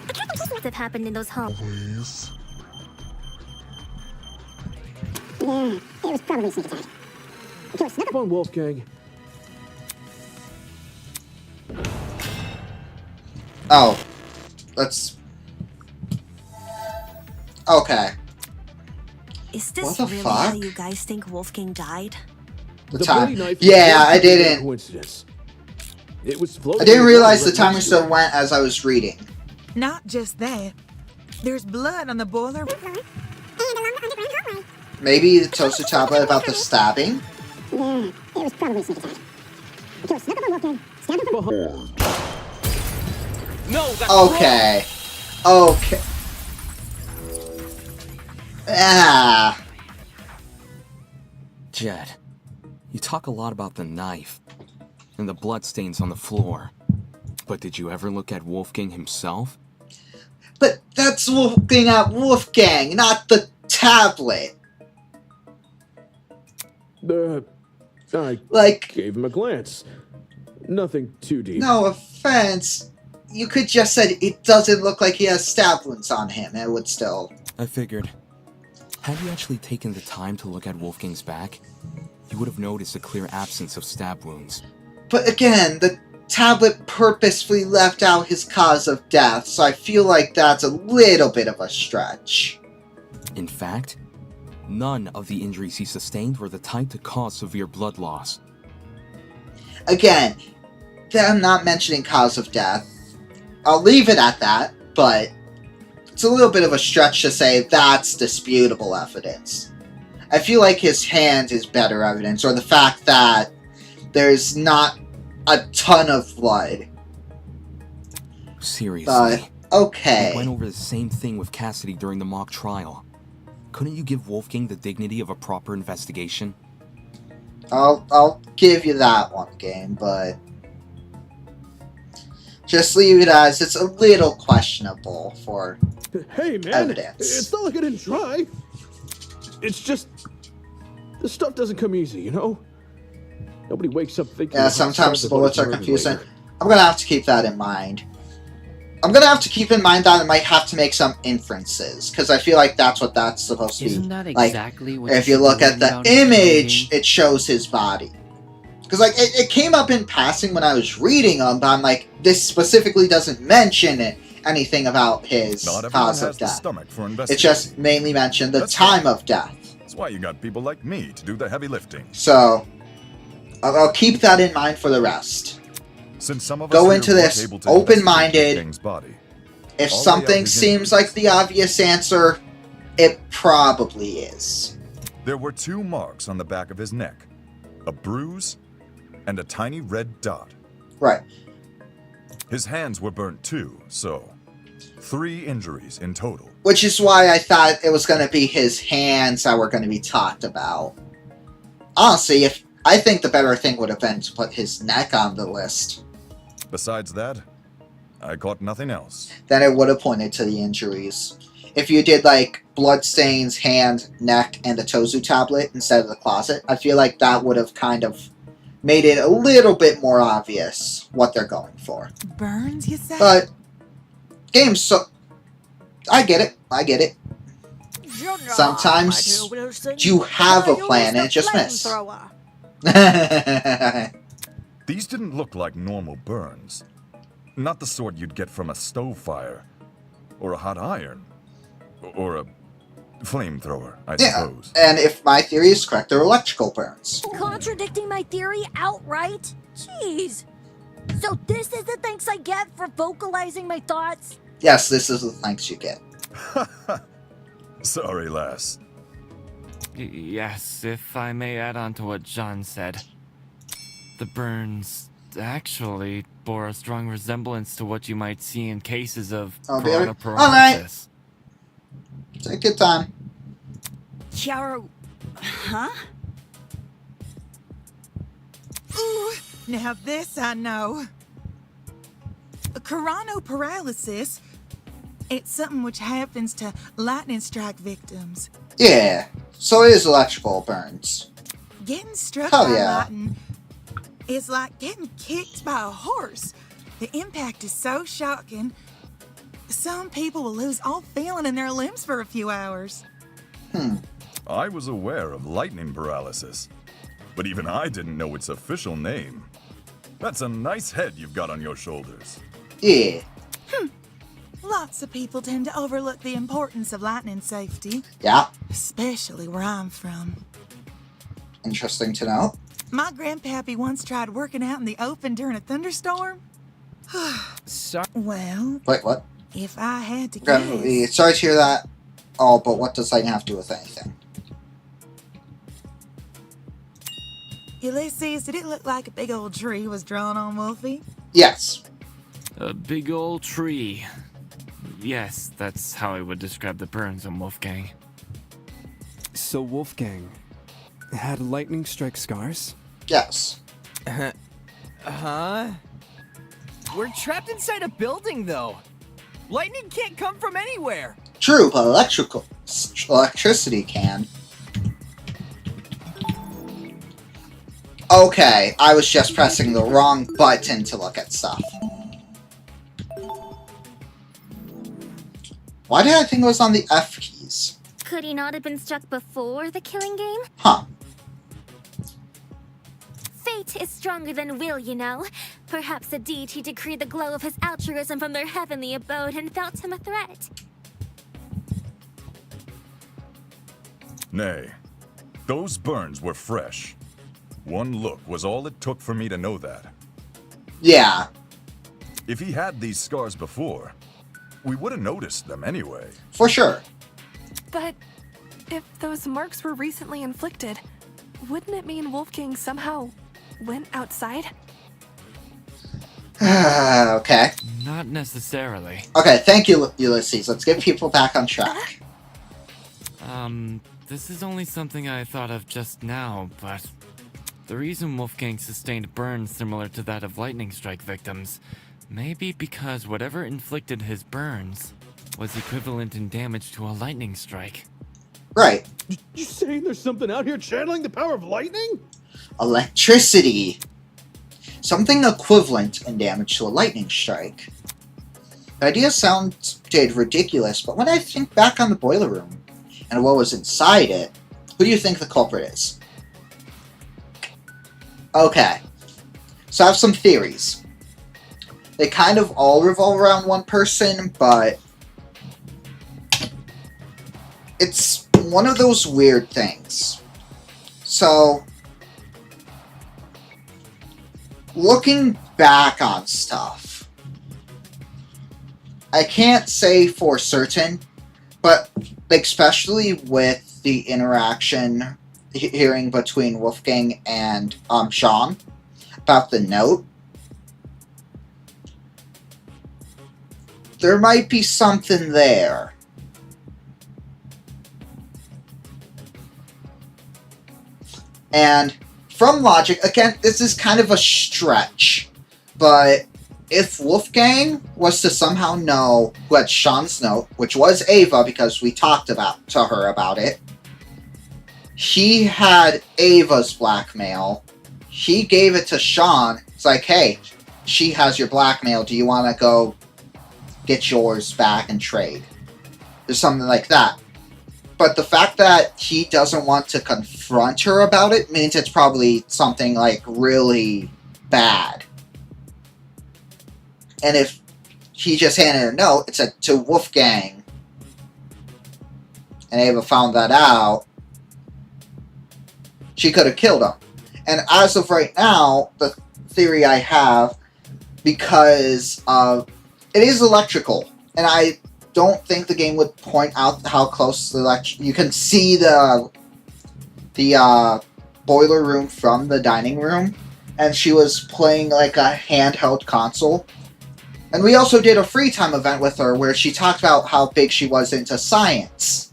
A confrontation must have happened in those hallways. Yeah, it was probably a sneak attack. The killer snuck up on Wolfgang. Oh. Let's... Okay. Is this What the really fuck? how you guys think Wolfgang died? The bloody time. knife Yeah, is I way too big of a didn't. coincidence. It was floating I didn't in realize water the right timer next to still him. went as I was reading. Not just that. There's blood on the boiler room floor. And along the underground hallway. Maybe the Toaster tablet about the stabbing? Yeah, it was probably a sneak attack. The killer snuck up on Wolfgang, stabbed him from behind. No, that's Okay. Okay. Ah. Jed, you talk a lot about the knife and the bloodstains on the floor. But did you ever look at Wolfgang himself? But that's looking at Wolfgang, not the tablet. I gave him a glance. Nothing too deep. No offense. You could just said it doesn't look like he has stab wounds on him. It would still... I figured. Had you actually taken the time to look at Wolfgang's back, you would have noticed a clear absence of stab wounds. But again, the tablet purposefully left out his cause of death, so I feel like that's a little bit of a stretch. In fact, none of the injuries he sustained were the type to cause severe blood loss. Again, them not mentioning cause of death, I'll leave it at that, but it's a little bit of a stretch to say that's disputable evidence. I feel like his hand is better evidence, or the fact that there's not a ton of blood. Seriously. Okay. We went over the same thing with Cassidy during the mock trial. Couldn't you give Wolfgang the dignity of a proper investigation? I'll give you that one, game, but just leave it as it's a little questionable for Hey, man, evidence. It's not like I didn't try. It's just this stuff doesn't come easy, you know. Nobody wakes up thinking. Yeah, sometimes the bullets are confusing. I'm gonna have to keep that in mind. I'm gonna have to keep in mind that I might have to make some inferences, because I feel like that's what that's supposed to be. Isn't that exactly like, what if you look at the about in the image, it shows his body. Because like it came up in passing when I was reading them, but I'm like, this specifically doesn't mention anything about his cause of death. It just mainly mentioned the time of death. That's why you got people like me to do the heavy lifting. So I'll keep that in mind for the rest. Since some of us go into this open-minded. Body, if something seems like the obvious answer, it probably is. There were 2 marks on the back of his neck, a bruise and a tiny red dot. Right. His hands were burnt too, so 3 injuries in total. Which is why I thought it was going to be his hands that were going to be talked about. Honestly, I think the better thing would have been to put his neck on the list. Besides that, I caught nothing else. Then it would have pointed to the injuries. If you did like bloodstains, hand, neck, and the Tozu tablet instead of the closet, I feel like that would have kind of made it a little bit more obvious what they're going for. Burns, you say? But games, so I get it. Sometimes you have a plan and it just misses. These didn't look like normal burns. Not the sort you'd get from a stove fire, or a hot iron, or a flamethrower, I suppose. And if my theory is correct, they're electrical burns. Contradicting my theory outright? Jeez. So this is the thanks I get for vocalizing my thoughts? Yes, this is the thanks you get. Sorry, lass. Yes, if I may add on to what John said. The burns actually bore a strong resemblance to what you might see in cases of piranha paralysis. Alright. Take your time. Chiaro, huh? Ooh, now this I know. Piranha paralysis. It's something which happens to lightning strike victims. Yeah, so it is electrical burns. Getting struck Hell by yeah. lightning is like getting kicked by a horse. The impact is so shocking. Some people will lose all feeling in their limbs for a few hours. I was aware of lightning paralysis, but even I didn't know its official name. That's a nice head you've got on your shoulders. Yeah. Lots of people tend to overlook the importance of lightning safety. Yeah. Especially where I'm from. Interesting to know. My grandpappy once tried working out in the open during a thunderstorm. Well... Wait, what? If I had to guess... Sorry to hear that. Oh, but what does lightning have to do with anything? Ulysses, did it look like a big old tree was drawn on Wolfie? Yes. A big old tree. Yes, that's how I would describe the burns on Wolfgang. So Wolfgang had lightning strike scars? Yes. Huh? We're trapped inside a building, though. Lightning can't come from anywhere. True, but electricity can. Okay, I was just pressing the wrong button to look at stuff. Why did I think it was on the F keys? Could he not have been struck before the killing game? Huh. Fate is stronger than will, you know. Perhaps the deity decreed the glow of his altruism from their heavenly abode and felt him a threat. Nay, those burns were fresh. One look was all it took for me to know that. Yeah. If he had these scars before, we would have noticed them anyway. For sure. But if those marks were recently inflicted, wouldn't it mean Wolfgang somehow went outside? Okay. Not necessarily. Okay, thank you, Ulysses. Let's get people back on track. This is only something I thought of just now, but the reason Wolfgang sustained burns similar to that of lightning strike victims may be because whatever inflicted his burns was equivalent in damage to a lightning strike. Right. You saying there's something out here channeling the power of lightning? Electricity. Something equivalent in damage to a lightning strike. The idea sounded ridiculous, but when I think back on the boiler room and what was inside it, who do you think the culprit is? Okay. So I have some theories. They kind of all revolve around one person, but it's one of those weird things. So, looking back on stuff, I can't say for certain, but especially with the interaction hearing between Wolfgang and Sean about the note, there might be something there. And from logic, again, this is kind of a stretch, but if Wolfgang was to somehow know who had Sean's note, which was Ava because we talked to her about it, he had Ava's blackmail, he gave it to Sean, it's like, hey, she has your blackmail, do you want to go get yours back and trade? There's something like that. But the fact that he doesn't want to confront her about it means it's probably something, like, really bad. And if he just handed a note, it said, to Wolfgang, and Ava found that out, she could have killed him. And as of right now, the theory I have, because it is electrical, and I don't think the game would point out how close the you can see the boiler room from the dining room, and she was playing like a handheld console. And we also did a free time event with her where she talked about how big she was into science.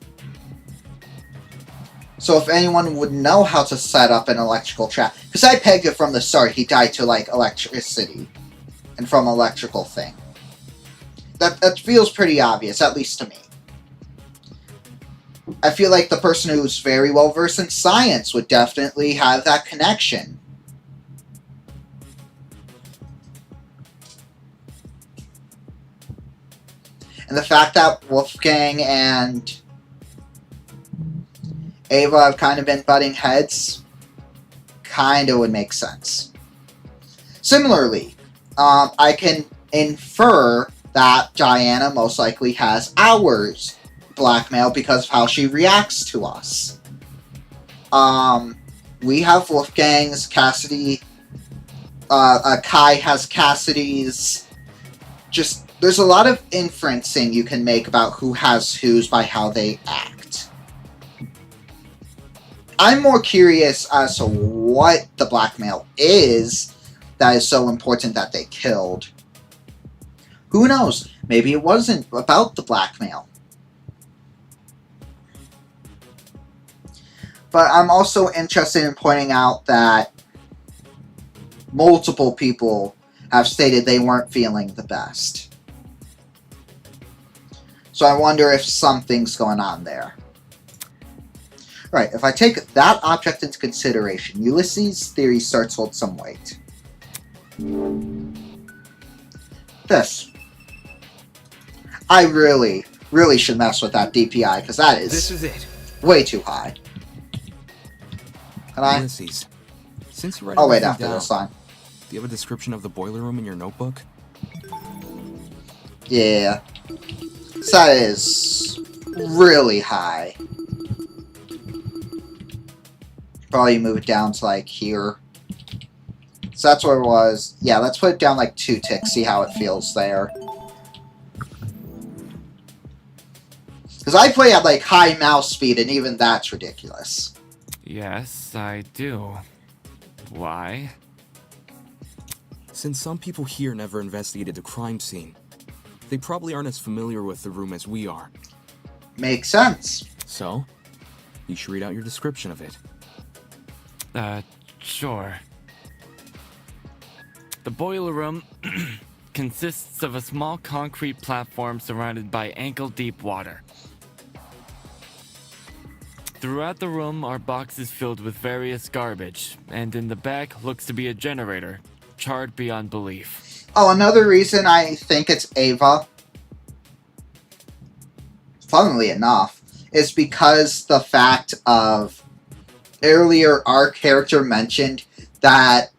So if anyone would know how to set up an electrical trap, because I pegged it from the start, he died to like electricity and from electrical thing. That feels pretty obvious, at least to me. I feel like the person who's very well versed in science would definitely have that connection. And the fact that Wolfgang and Ava have kind of been butting heads kind of would make sense. Similarly, I can infer that Diana most likely has ours blackmail because of how she reacts to us. We have Wolfgang's, Cassidy, Kai has Cassidy's. Just, there's a lot of inferencing you can make about who has whose by how they act. I'm more curious as to what the blackmail is that is so important that they killed. Who knows? Maybe it wasn't about the blackmail. But I'm also interested in pointing out that multiple people have stated they weren't feeling the best. So I wonder if something's going on there. Right, if I take that object into consideration, Ulysses' theory starts to hold some weight. This. I really should mess with that DPI, because that is... This is it. Way too high. Can I? Ulysses, since you're wait, after this line. Do you have a description of the boiler room in your notebook? Yeah. So that is really high. Probably move it down to like here. So that's where it was. Yeah, let's put it down like 2 ticks, see how it feels there. Because I play at like high mouse speed and even that's ridiculous. Yes, I do. Why? Since some people here never investigated the crime scene, they probably aren't as familiar with the room as we are. Makes sense. So, you should read out your description of it. Sure. The boiler room consists of a small concrete platform surrounded by ankle-deep water. Throughout the room are boxes filled with various garbage, and in the back looks to be a generator, charred beyond belief. Oh, another reason I think it's Ava, funnily enough, is because the fact of earlier our character mentioned that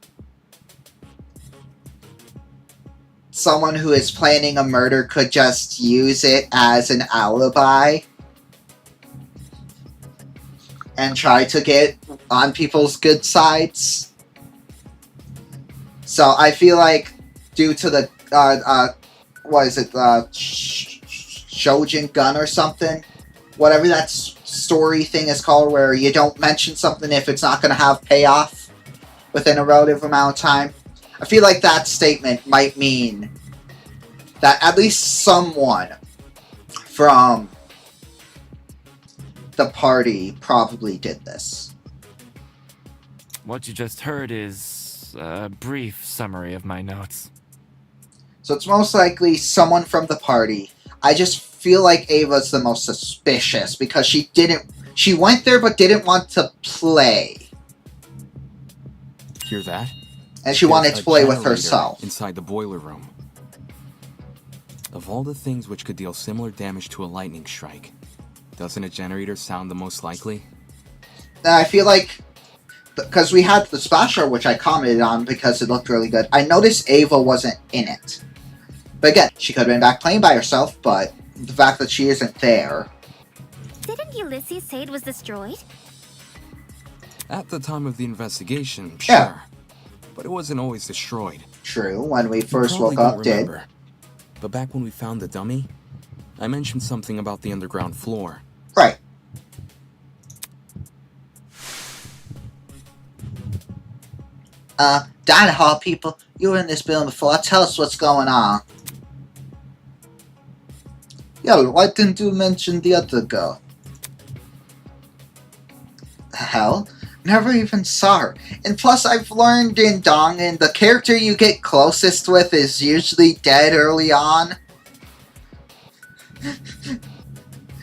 someone who is planning a murder could just use it as an alibi and try to get on people's good sides. So I feel like due to the, what is it, Shojin gun or something? Whatever that story thing is called, where you don't mention something if it's not going to have payoff within a relative amount of time. I feel like that statement might mean that at least someone from the party probably did this. What you just heard is a brief summary of my notes. So it's most likely someone from the party. I just feel like Ava's the most suspicious because she went there but didn't want to play. Hear that? And she wanted to play with herself. Inside the boiler room. Of all the things which could deal similar damage to a lightning strike, doesn't a generator sound the most likely? I feel like, because we had the splasher, which I commented on because it looked really good, I noticed Ava wasn't in it. But again, she could have been back playing by herself, but the fact that she isn't there. Didn't Ulysses say it was destroyed? At the time of the investigation, Yeah. sure. But it wasn't always destroyed. True, when we first You woke probably up, don't did. remember. But back when we found the dummy, I mentioned something about the underground floor. Right. Dining hall people, you were in this building before. Tell us what's going on. Yeah, why didn't you mention the other girl? Hell, never even saw her. And plus, I've learned in Dangan, the character you get closest with is usually dead early on.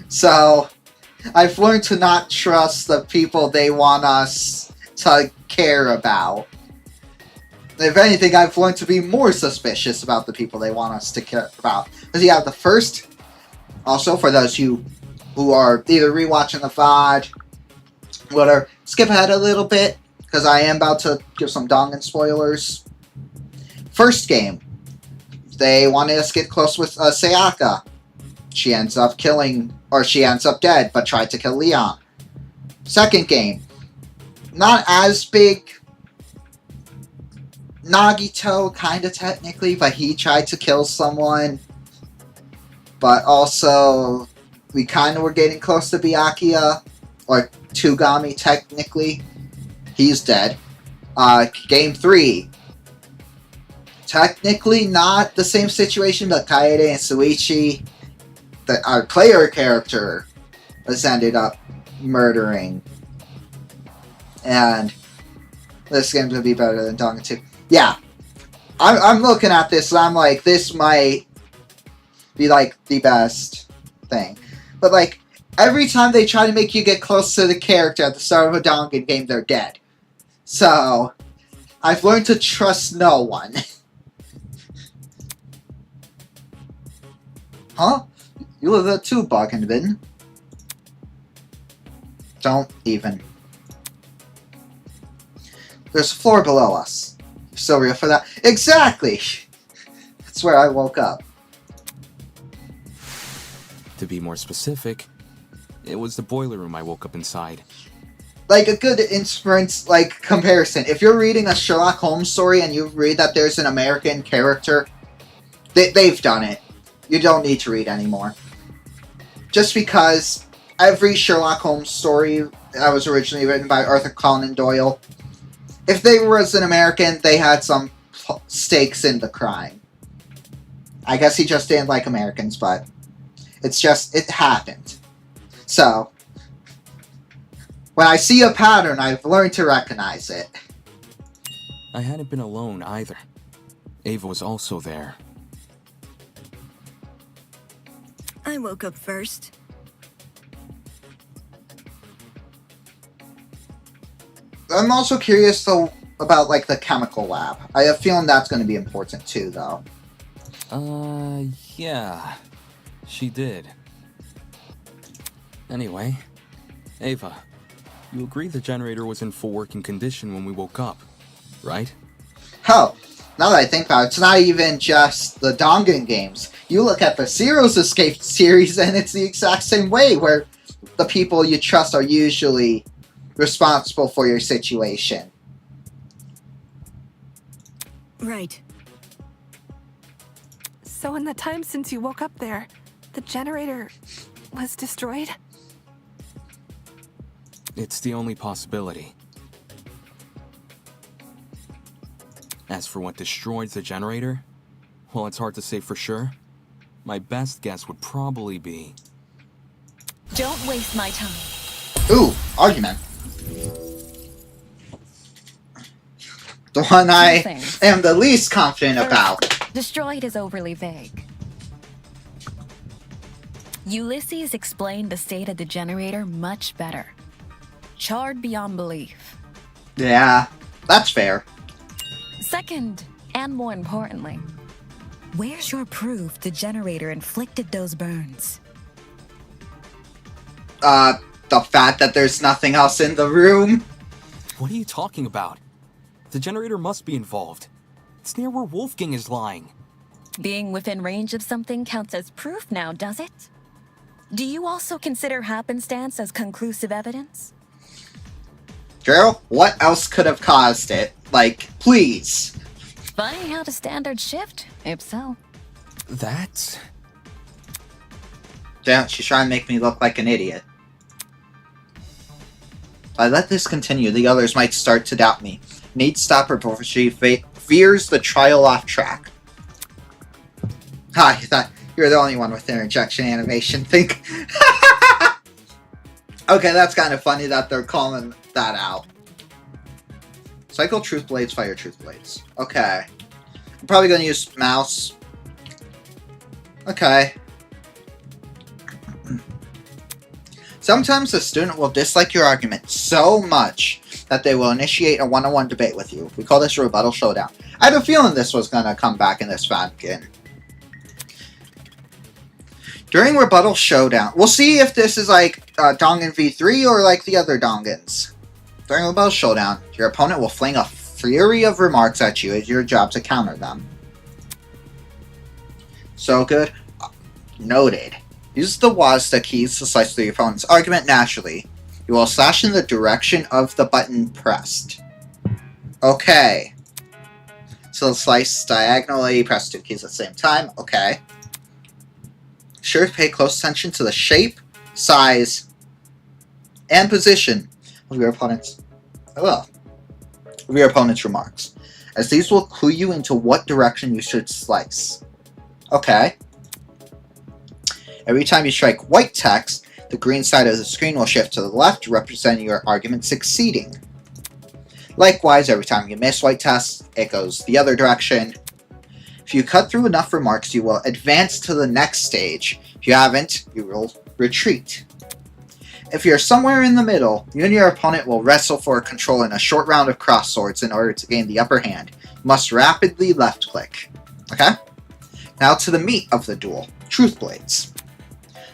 So, I've learned to not trust the people they want us to care about. If anything, I've learned to be more suspicious about the people they want us to care about. Because you have the first, also for those who are either rewatching the VOD, whatever, skip ahead a little bit, because I am about to give some Dangan spoilers. First game, they wanted us to get close with Sayaka. She ends up dead, but tried to kill Leon. Second game, not as big. Nagito, kinda technically, but he tried to kill someone. But also, we kinda were getting close to Byakuya, or Tugami, technically. He's dead. Game 3. Technically not the same situation, but Kaede and Suichi, our player character, was ended up murdering. And this game's gonna be better than Dangan 2. Yeah. I'm looking at this and I'm like, this might be like the best thing. But like, every time they try to make you get close to the character at the start of a Dangan game, they're dead. So, I've learned to trust no one. Huh? You live there too, Bargainbin. Don't even. There's a floor below us. You're so real for that. Exactly! That's where I woke up. To be more specific, it was the boiler room I woke up inside. Like, a good inference, like, comparison. If you're reading a Sherlock Holmes story and you read that there's an American character, they've done it. You don't need to read anymore. Just because every Sherlock Holmes story that was originally written by Arthur Conan Doyle, if they were as an American, they had some stakes in the crime. I guess he just didn't like Americans, but it's just, it happened. So, when I see a pattern, I've learned to recognize it. I hadn't been alone either. Ava was also there. I woke up first. I'm also curious, though, about, like, the chemical lab. I have a feeling that's going to be important, too, though. Yeah. She did. Anyway, Ava, you agree the generator was in full working condition when we woke up, right? Hell, now that I think about it, it's not even just the Dangan games. You look at the Zero's Escape series, and it's the exact same way, where the people you trust are usually responsible for your situation. Right. So in the time since you woke up there, the generator was destroyed? It's the only possibility. As for what destroyed the generator, well, it's hard to say for sure. My best guess would probably be... Don't waste my time. Ooh, argument. The one I am the least confident about. Destroyed is overly vague. Ulysses explained the state of the generator much better. Charred beyond belief. Yeah, that's fair. Second, and more importantly, where's your proof the generator inflicted those burns? The fact that there's nothing else in the room? What are you talking about? The generator must be involved. It's near where Wolfgang is lying. Being within range of something counts as proof now, does it? Do you also consider happenstance as conclusive evidence? Girl, what else could have caused it? Like, please. Funny how the standards shift, if so. That's... Damn, she's trying to make me look like an idiot. If I let this continue, the others might start to doubt me. Need to stop her before she veers the trial off track. Hi, I thought you're the only one with interjection animation. Think. Okay, that's kind of funny that they're calling that out. Cycle truth blades, fire truth blades. Okay. I'm probably going to use mouse. Okay. Sometimes a student will dislike your argument so much that they will initiate a one-on-one debate with you. We call this a rebuttal showdown. I had a feeling this was going to come back in this fanfic. During rebuttal showdown, we'll see if this is like Dangan V3 or like the other Dangans. During rebuttal showdown, your opponent will fling a flurry of remarks at you. It's your job to counter them. So good. Noted. Use the WASD keys to slice through your opponent's argument naturally. You will slash in the direction of the button pressed. Okay. So slice diagonally, press two keys at the same time. Okay. Sure to pay close attention to the shape, size, and position of your opponent's remarks, as these will clue you into what direction you should slice. Okay. Every time you strike white text, the green side of the screen will shift to the left, representing your argument succeeding. Likewise, every time you miss white text, it goes the other direction. If you cut through enough remarks, you will advance to the next stage. If you haven't, you will retreat. If you're somewhere in the middle, you and your opponent will wrestle for control in a short round of cross swords in order to gain the upper hand. You must rapidly left click. Okay? Now to the meat of the duel, truth blades.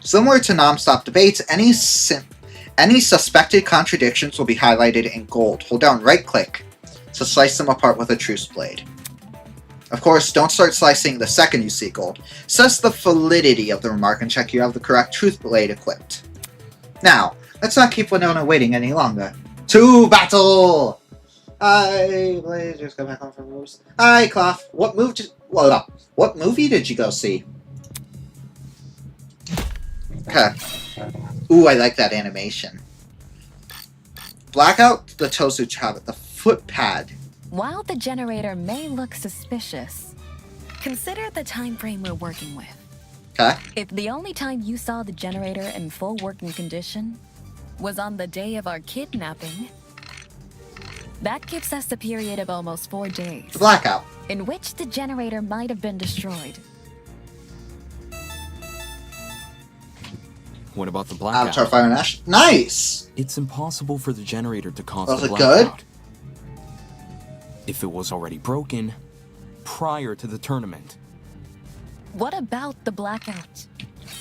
Similar to non-stop debates, any suspected contradictions will be highlighted in gold. Hold down right click to slice them apart with a truth blade. Of course, don't start slicing the second you see gold. Assess the validity of the remark and check you have the correct truth blade equipped. Now, let's not keep Winona waiting any longer. To battle! Hi, Blazers, go back on for moves. Hi, Clough. What movie did you go see? Okay. Ooh, I like that animation. Blackout, the toe suit habit, the foot pad. While the generator may look suspicious, consider the time frame we're working with. Okay. If the only time you saw the generator in full working condition was on the day of our kidnapping, that gives us a period of almost 4 days. The blackout. In which the generator might have been destroyed. What about the blackout? Avatar Fire Nash. Nice! It's impossible for the generator to cause Was the it good? blackout. If it was already broken prior to the tournament. What about the blackout?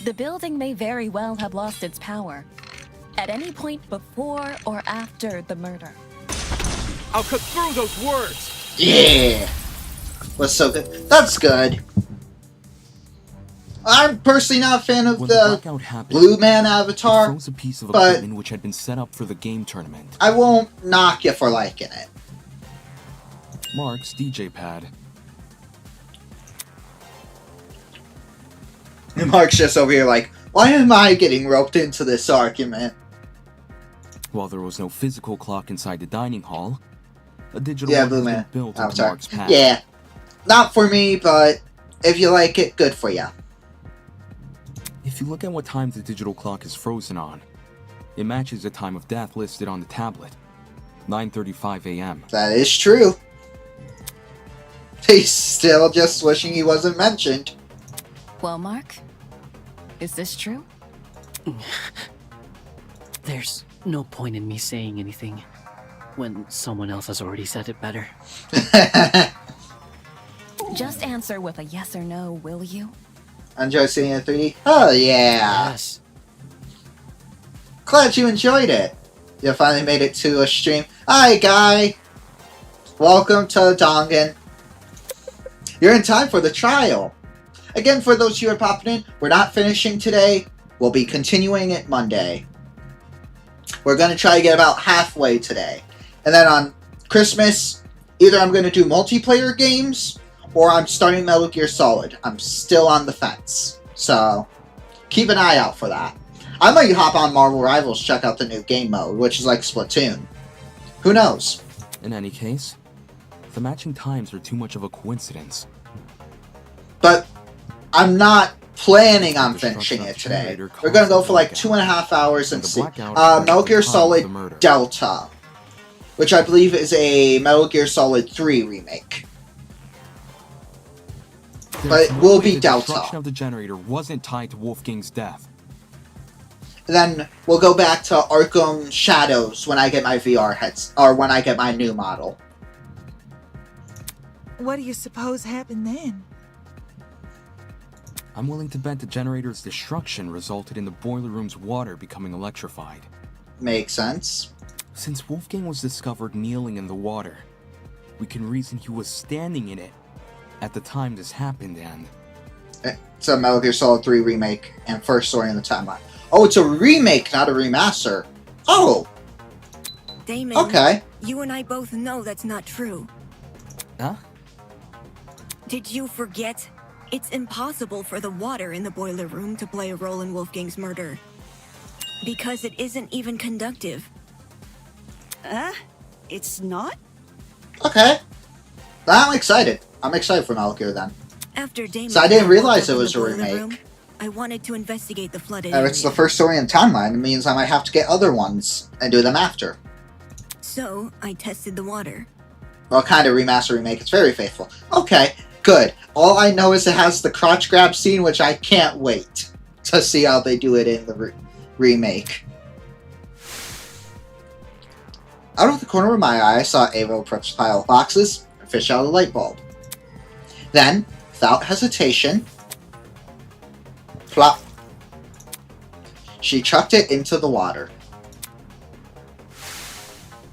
The building may very well have lost its power at any point before or after the murder. I'll cut through those words! Yeah! Was so good. That's good. I'm personally not a fan of When the blackout happened, Blue Man it avatar, froze a piece of but equipment which had been set up for the game tournament. I won't knock you for liking it. Mark's DJ pad. And Mark's just over here like, why am I getting roped into this argument? While there was no physical clock inside the dining hall, a digital Yeah, one Blue has been Man built into avatar. Mark's pad. Yeah. Not for me, but if you like it, good for you. If you look at what time the digital clock is frozen on, it matches the time of death listed on the tablet. 9:35 a.m. That is true. He's still just wishing he wasn't mentioned. Well, Mark, is this true? There's no point in me saying anything when someone else has already said it better. Just answer with a yes or no, will you? Enjoy seeing it in 3D? Oh, yeah. Yes. Glad you enjoyed it. You finally made it to a stream. Hi, Guy. Welcome to Dangan. You're in time for the trial. Again, for those who are popping in, we're not finishing today. We'll be continuing it Monday. We're going to try to get about halfway today. And then on Christmas, either I'm going to do multiplayer games, or I'm starting Metal Gear Solid. I'm still on the fence. So, keep an eye out for that. I might hop on Marvel Rivals, check out the new game mode, which is like Splatoon. Who knows? In any case, the matching times are too much of a coincidence. But I'm not planning on finishing it today. We're going to go for like 2.5 hours and see. Metal Gear Solid Delta, which I believe is a Metal Gear Solid 3 remake. But it will be Delta. The destruction of the generator wasn't tied to Wolfgang's death. Then we'll go back to Arkham Shadows when I get my VR heads, or when I get my new model. What do you suppose happened then? I'm willing to bet the generator's destruction resulted in the boiler room's water becoming electrified. Makes sense. Since Wolfgang was discovered kneeling in the water, we can reason he was standing in it at the time this happened, and... It's a Metal Gear Solid 3 remake and first story in the timeline. Oh, it's a remake, not a remaster. Oh! Damon, okay. You and I both know that's not true. Huh? Did you forget? It's impossible for the water in the boiler room to play a role in Wolfgang's murder. Because it isn't even conductive. It's not? Okay. I'm excited. I'm excited for Metal Gear then. After Damon, so I didn't realize it was a remake. Room, I wanted to investigate the flooded If it's the first story in timeline, it means I might have to get other ones and do them after. So, I tested the water. Well, kind of remaster remake. It's very faithful. Okay, good. All I know is it has the crotch grab scene, which I can't wait to see how they do it in the remake. Out of the corner of my eye, I saw Ava approach a pile of boxes and fish out a light bulb. Then, without hesitation, plop, she chucked it into the water.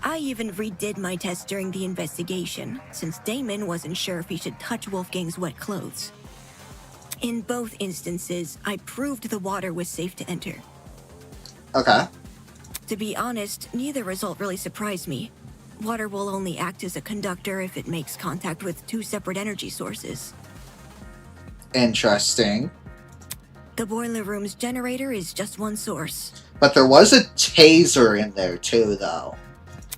I even redid my test during the investigation, since Damon wasn't sure if he should touch Wolfgang's wet clothes. In both instances, I proved the water was safe to enter. Okay. To be honest, neither result really surprised me. Water will only act as a conductor if it makes contact with two separate energy sources. Interesting. The boiler room's generator is just one source. But there was a taser in there too, though.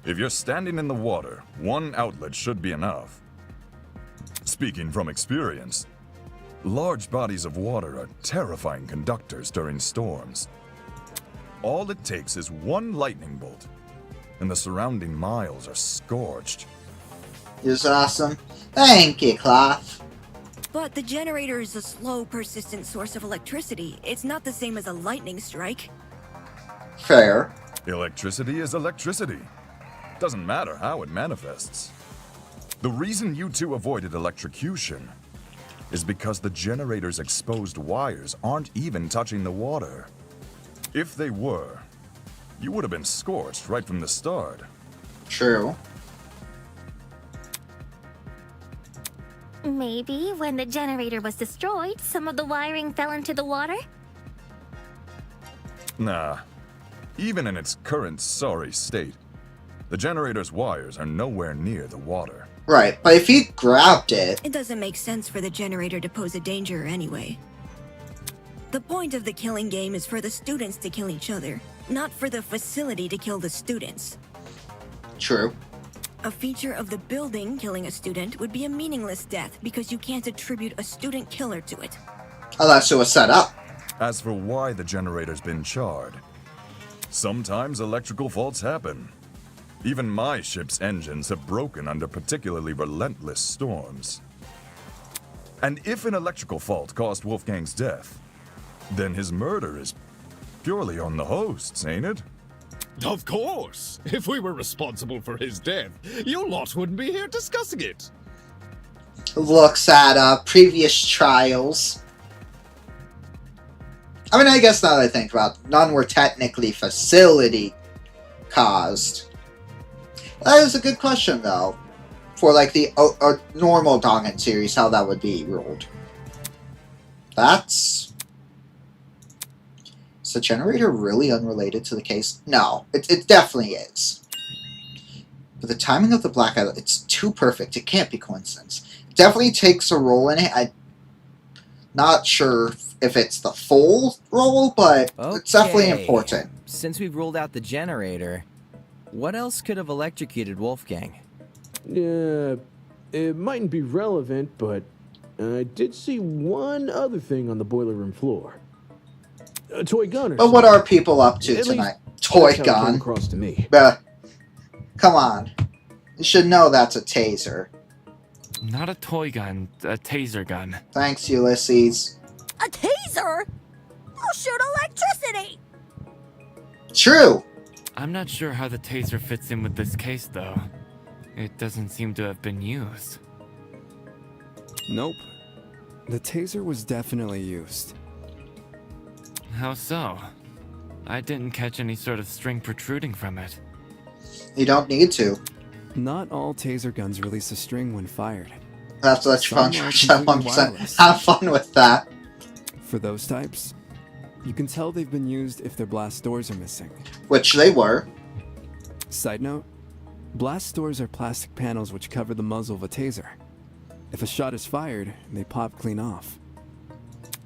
If you're standing in the water, one outlet should be enough. Speaking from experience, large bodies of water are terrifying conductors during storms. All it takes is one lightning bolt, and the surrounding miles are scorched. It's awesome. Thank you, Cloth. But the generator is a slow, persistent source of electricity. It's not the same as a lightning strike. Fair. Electricity is electricity. Doesn't matter how it manifests. The reason you two avoided electrocution is because the generator's exposed wires aren't even touching the water. If they were, you would have been scorched right from the start. True. Maybe when the generator was destroyed, some of the wiring fell into the water? Nah. Even in its current sorry state, the generator's wires are nowhere near the water. Right, but if he grabbed it... It doesn't make sense for the generator to pose a danger anyway. The point of the killing game is for the students to kill each other, not for the facility to kill the students. True. A feature of the building killing a student would be a meaningless death because you can't attribute a student killer to it. Unless it was set up. As for why the generator's been charred, sometimes electrical faults happen. Even my ship's engines have broken under particularly relentless storms. And if an electrical fault caused Wolfgang's death, then his murder is purely on the hosts, ain't it? Of course! If we were responsible for his death, you lot wouldn't be here discussing it. Looks at previous trials. I mean, I guess now that I think about it, none were technically facility caused. That is a good question, though. For, like, the normal Dangan series, how that would be ruled. Is the generator really unrelated to the case? No, it definitely is. But the timing of the blackout, it's too perfect. It can't be coincidence. It definitely takes a role in it. I'm not sure if it's the full role, but it's definitely important. Since we've ruled out the generator, what else could have electrocuted Wolfgang? It mightn't be relevant, but I did see one other thing on the boiler room floor. A toy gun or But what are people up to tonight? Toy gun? Across to me. Come on. You should know that's a taser. Not a toy gun, a taser gun. Thanks, Ulysses. A taser? I'll shoot electricity! True! I'm not sure how the taser fits in with this case, though. It doesn't seem to have been used. Nope. The taser was definitely used. How so? I didn't catch any sort of string protruding from it. You don't need to. Not all taser guns release a string when fired. That's what you found. Have fun with that. For those types, you can tell they've been used if their blast doors are missing. Which they were. Side note, blast doors are plastic panels which cover the muzzle of a taser. If a shot is fired, they pop clean off.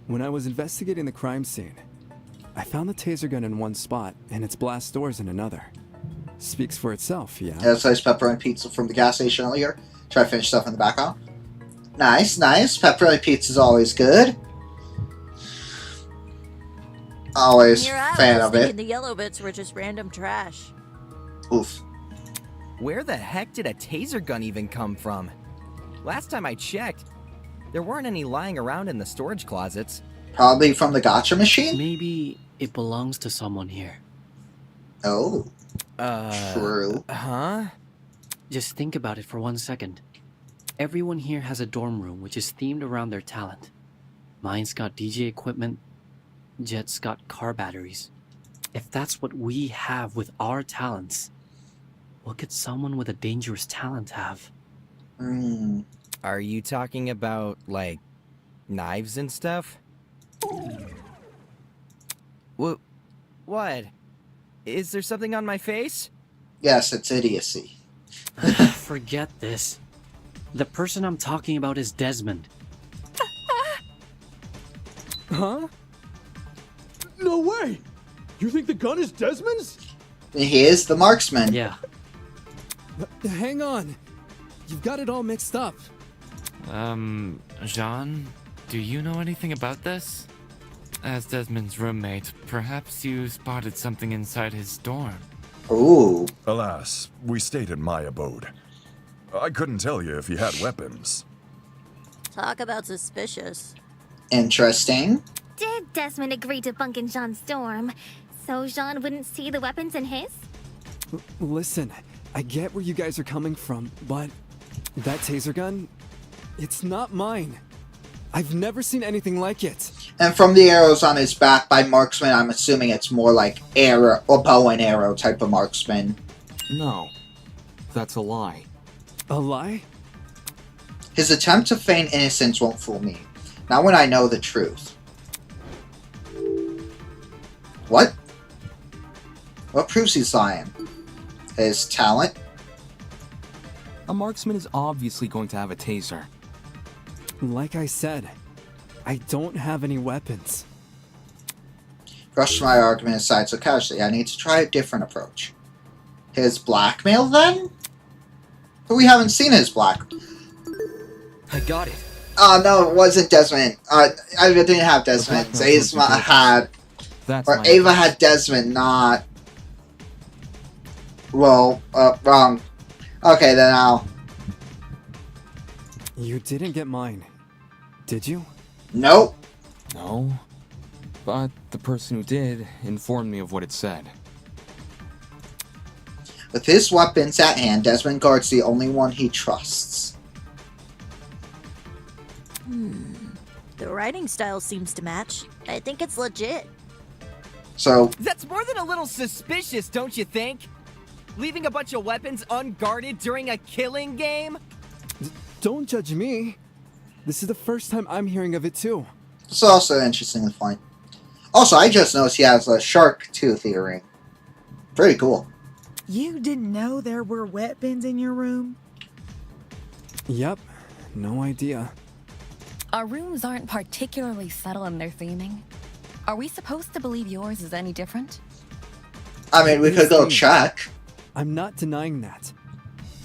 When I was investigating the crime scene, I found the taser gun in one spot and its blast doors in another. Speaks for itself, yeah? Yeah, sliced pepperoni pizza from the gas station earlier. Try to finish stuff in the background. Nice, nice. Pepperoni pizza's always good. Always fan of it. The yellow bits were just random trash. Oof. Where the heck did a taser gun even come from? Last time I checked, there weren't any lying around in the storage closets. Probably from the gotcha machine? Maybe it belongs to someone here. Oh. True. Huh? Just think about it for 1 second. Everyone here has a dorm room which is themed around their talent. Mine's got DJ equipment. Jet's got car batteries. If that's what we have with our talents, what could someone with a dangerous talent have? Are you talking about, like, knives and stuff? What? Is there something on my face? Yes, it's idiocy. Forget this. The person I'm talking about is Desmond. Huh? No way! You think the gun is Desmond's? He is the marksman. Yeah. Hang on. You've got it all mixed up. Jean, do you know anything about this? As Desmond's roommate, perhaps you spotted something inside his dorm. Ooh. Alas, we stayed in my abode. I couldn't tell you if he had weapons. Talk about suspicious. Interesting. Did Desmond agree to bunk in Jean's dorm so Jean wouldn't see the weapons in his? Listen, I get where you guys are coming from, but that taser gun, it's not mine. I've never seen anything like it. And from the arrows on his back by marksman, I'm assuming it's more like arrow or bow and arrow type of marksman. No, that's a lie. A lie? His attempt to feign innocence won't fool me. Not when I know the truth. What? What proves he's lying? His talent? A marksman is obviously going to have a taser. Like I said, I don't have any weapons. Brushed my argument aside so casually. I need to try a different approach. His blackmail, then? But we haven't seen his black. I got it. Oh, no, it wasn't Desmond. I didn't have Desmond. Ava had... Or Ava had Desmond, not... Well, wrong. Okay, then I'll... You didn't get mine, did you? Nope. No, but the person who did informed me of what it said. With his weapons at hand, Desmond guards the only one he trusts. The writing style seems to match. I think it's legit. So... That's more than a little suspicious, don't you think? Leaving a bunch of weapons unguarded during a killing game? Don't judge me. This is the first time I'm hearing of it too. It's also an interesting point. Also, I just noticed he has a shark tooth earring. Pretty cool. You didn't know there were weapons in your room? Yep, no idea. Our rooms aren't particularly subtle in their theming. Are we supposed to believe yours is any different? I mean, we could go check. I'm not denying that.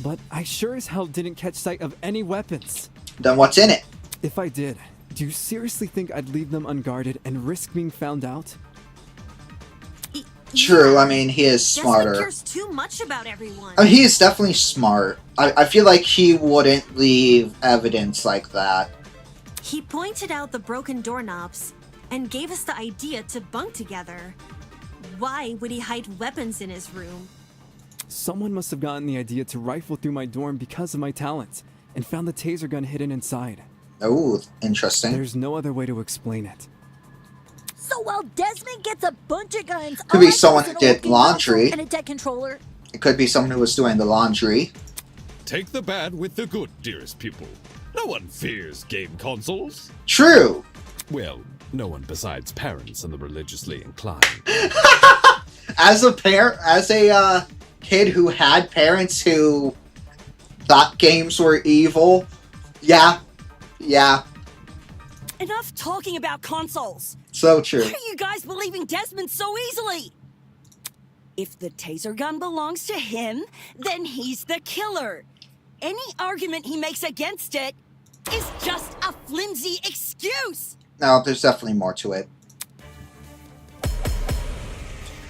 But I sure as hell didn't catch sight of any weapons. Then what's in it? If I did, do you seriously think I'd leave them unguarded and risk being found out? True, I mean, he is smarter. Desmond cares too much about everyone. I mean, he is definitely smart. I feel like he wouldn't leave evidence like that. He pointed out the broken doorknobs and gave us the idea to bunk together. Why would he hide weapons in his room? Someone must have gotten the idea to rifle through my dorm because of my talent, and found the taser gun hidden inside. Oh, interesting. There's no other way to explain it. So while Desmond gets a bunch of guns, Could be someone who did laundry. And a deck controller. It could be someone who was doing the laundry. Take the bad with the good, dearest pupil. No one fears game consoles. True. Well, no one besides parents and the religiously inclined. As a kid who had parents who thought games were evil, yeah. Enough talking about consoles. So true. Why are you guys believing Desmond so easily? If the taser gun belongs to him, then he's the killer. Any argument he makes against it is just a flimsy excuse. No, there's definitely more to it.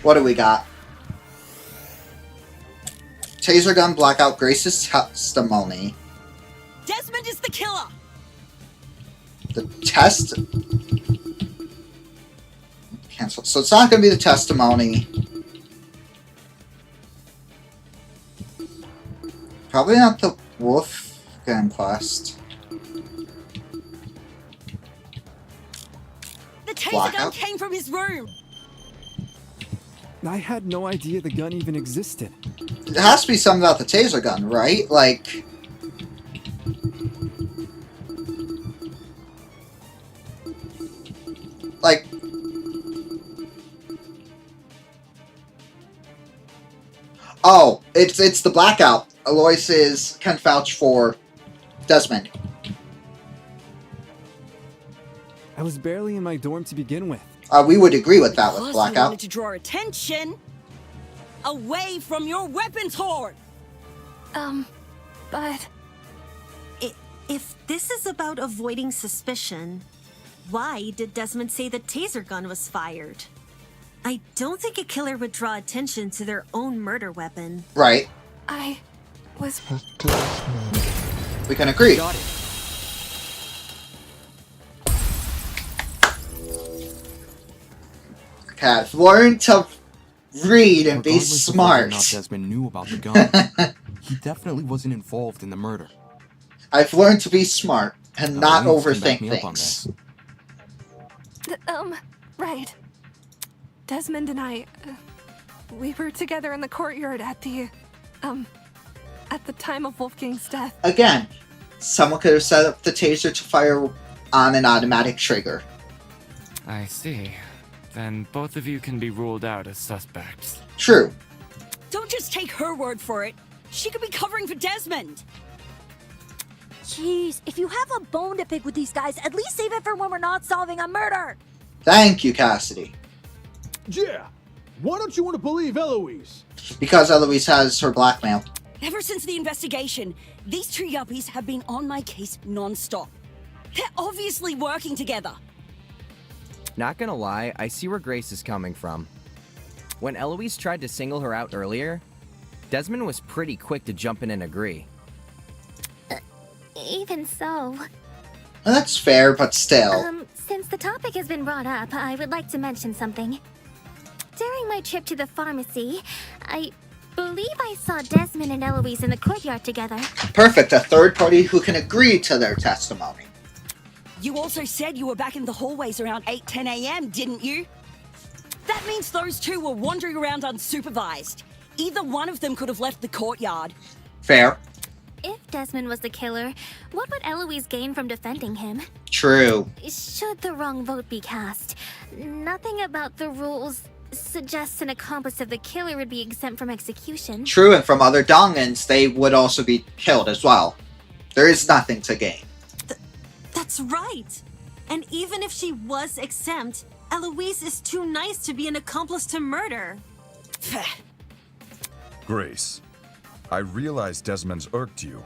What do we got? Taser gun blackout Grace's testimony. Desmond is the killer. The test... Cancel. So it's not going to be the testimony. Probably not the Wolfgang quest. The taser gun Blackout? came from his room. I had no idea the gun even existed. It has to be something about the taser gun, right? Like... Oh, it's the blackout. Aloysius can vouch for Desmond. I was barely in my dorm to begin with. We would agree with that with Plus, we blackout. wanted to draw attention away from your weapons hoard. But... If this is about avoiding suspicion, why did Desmond say the taser gun was fired? I don't think a killer would draw attention to their own murder weapon. Right. I was... We can agree. I've learned to read and be Regardless of whether or smart. not Desmond knew about the gun, he definitely wasn't involved in the murder. I've learned to be smart and not Eloise can back overthink me up on things. Right. Desmond and I, we were together in the courtyard at the time of Wolfgang's death. Again, someone could have set up the taser to fire on an automatic trigger. I see. Then both of you can be ruled out as suspects. True. Don't just take her word for it. She could be covering for Desmond. Jeez, if you have a bone to pick with these guys, at least save it for when we're not solving a murder. Thank you, Cassidy. Yeah. Why don't you want to believe Eloise? Because Eloise has her blackmail. Ever since the investigation, these two yuppies have been on my case non-stop. They're obviously working together. Not gonna lie, I see where Grace is coming from. When Eloise tried to single her out earlier, Desmond was pretty quick to jump in and agree. Even so, Well, that's fair, but still. since the topic has been brought up, I would like to mention something. During my trip to the pharmacy, I believe I saw Desmond and Eloise in the courtyard together. Perfect, a third party who can agree to their testimony. You also said you were back in the hallways around 8-10 a.m., didn't you? That means those two were wandering around unsupervised. Either one of them could have left the courtyard. Fair. If Desmond was the killer, what would Eloise gain from defending him? True. Should the wrong vote be cast, nothing about the rules suggests an accomplice of the killer would be exempt from execution. True, and from other Dongans, they would also be killed as well. There is nothing to gain. That's right. And even if she was exempt, Eloise is too nice to be an accomplice to murder. Grace, I realize Desmond's irked you,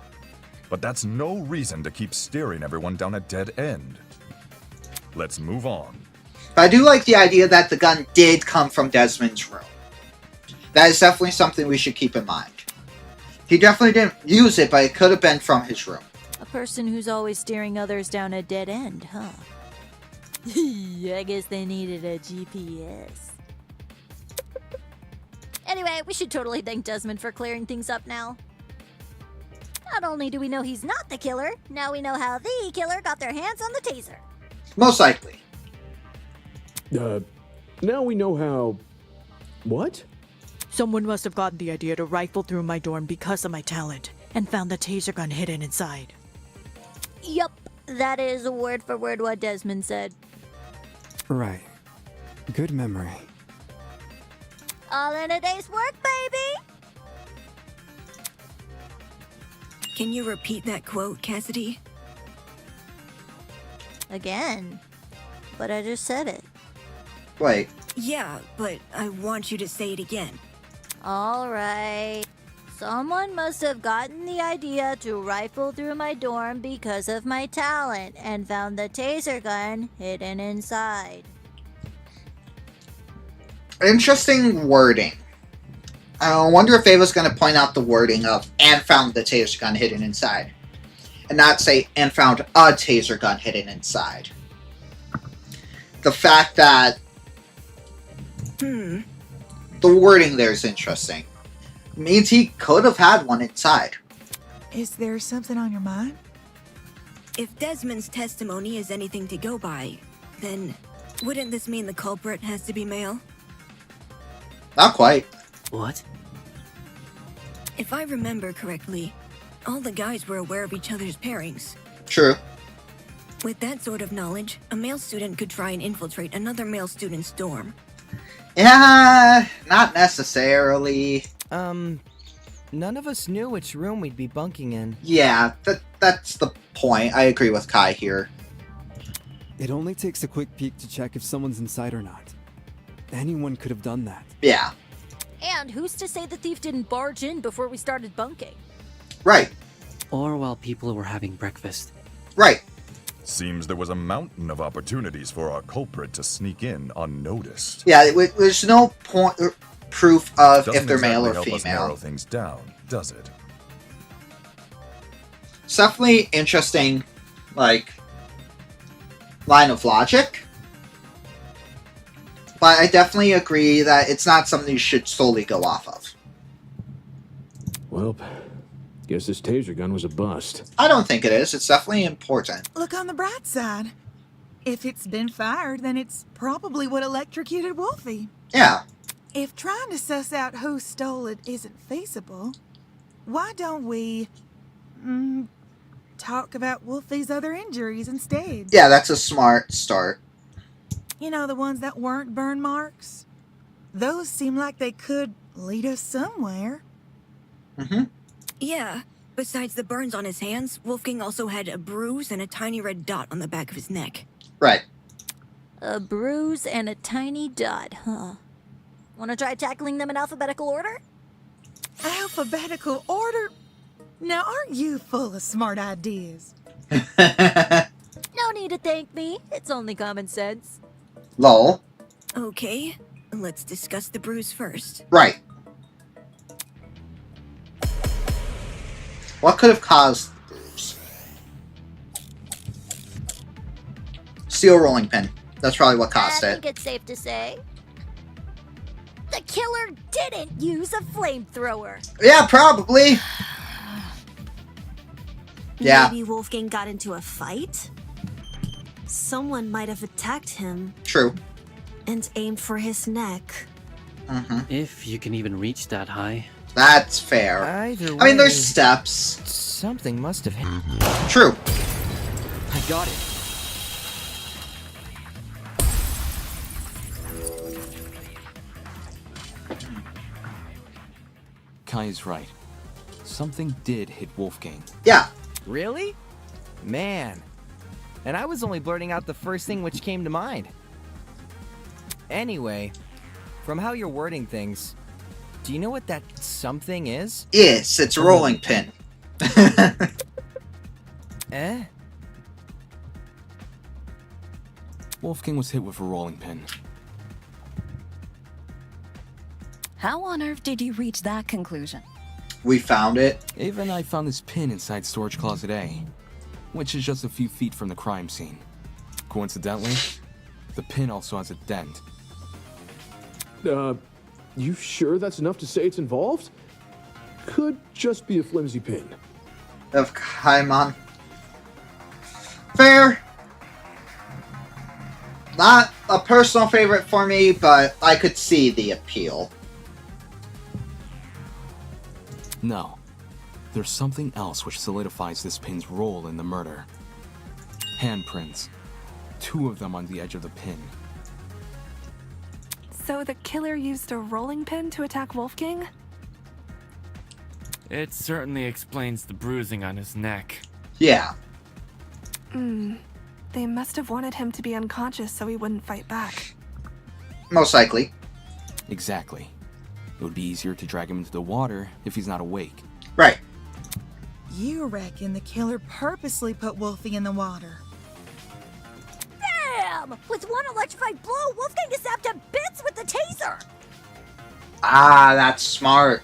but that's no reason to keep steering everyone down a dead end. Let's move on. But I do like the idea that the gun did come from Desmond's room. That is definitely something we should keep in mind. He definitely didn't use it, but it could have been from his room. A person who's always steering others down a dead end, huh? I guess they needed a GPS. Anyway, we should totally thank Desmond for clearing things up now. Not only do we know he's not the killer, now we know how the killer got their hands on the taser. Most likely. Now we know how... What? Someone must have gotten the idea to rifle through my dorm because of my talent, and found the taser gun hidden inside. Yup, that is word for word what Desmond said. Right. Good memory. All in a day's work, baby! Can you repeat that quote, Cassidy? Again. But I just said it. Wait. Yeah, but I want you to say it again. Alright. Someone must have gotten the idea to rifle through my dorm because of my talent and found the taser gun hidden inside. Interesting wording. I wonder if Ava's going to point out the wording of "and found the taser gun hidden inside," and not say "and found a taser gun hidden inside." The fact that the wording there is interesting. Means he could have had one inside. Is there something on your mind? If Desmond's testimony is anything to go by, then wouldn't this mean the culprit has to be male? Not quite. What? If I remember correctly, all the guys were aware of each other's pairings. True. With that sort of knowledge, a male student could try and infiltrate another male student's dorm. Yeah, not necessarily. None of us knew which room we'd be bunking in. Yeah, that's the point. I agree with Kai here. It only takes a quick peek to check if someone's inside or not. Anyone could have done that. Yeah. And who's to say the thief didn't barge in before we started bunking? Right. Or while people were having breakfast. Right. Seems there was a mountain of opportunities for our culprit to sneak in unnoticed. Yeah, there's no point proof of Doesn't if they're male or exactly help us narrow female. things down, does it? It's definitely interesting, like, line of logic. But I definitely agree that it's not something you should solely go off of. Well, guess this taser gun was a bust. I don't think it is. It's definitely important. Look on the bright side. If it's been fired, then it's probably what electrocuted Wolfie. Yeah. If trying to suss out who stole it isn't feasible, why don't we talk about Wolfie's other injuries instead? Yeah, that's a smart start. You know, the ones that weren't burn marks? Those seem like they could lead us somewhere. Mm-hmm. Yeah. Besides the burns on his hands, Wolfgang also had a bruise and a tiny red dot on the back of his neck. Right. A bruise and a tiny dot, huh? Want to try tackling them in alphabetical order? Alphabetical order? Now, aren't you full of smart ideas? No need to thank me. It's only common sense. Lol. Okay, let's discuss the bruise first. Right. What could have caused the bruise? Steel rolling pin. That's probably what caused I it. think it's safe to say the killer didn't use a flamethrower. Yeah, probably. Yeah. Maybe Wolfgang got into a fight? Someone might have attacked him. True. And aimed for his neck. Mm-hmm. If you can even reach that high. That's fair. Either way, I mean, there's steps. Something must have hit. True. I got it. Kai is right. Something did hit Wolfgang. Yeah. Really? Man. And I was only blurting out the first thing which came to mind. Anyway, from how you're wording things, do you know what that something is? Yes, it's a rolling pin. Eh? Wolfgang was hit with a rolling pin. How on earth did you reach that conclusion? We found it. Ava and I found this pin inside storage closet A, which is just a few feet from the crime scene. Coincidentally, the pin also has a dent. You sure that's enough to say it's involved? Could just be a flimsy pin. Of Kaimon. Fair. Not a personal favorite for me, but I could see the appeal. No. There's something else which solidifies this pin's role in the murder. Handprints. 2 of them on the edge of the pin. So the killer used a rolling pin to attack Wolfgang? It certainly explains the bruising on his neck. Yeah. They must have wanted him to be unconscious so he wouldn't fight back. Most likely. Exactly. It would be easier to drag him into the water if he's not awake. Right. You reckon the killer purposely put Wolfie in the water? Bam! With one electrified blow, Wolfgang is zapped to bits with the taser! Ah, that's smart.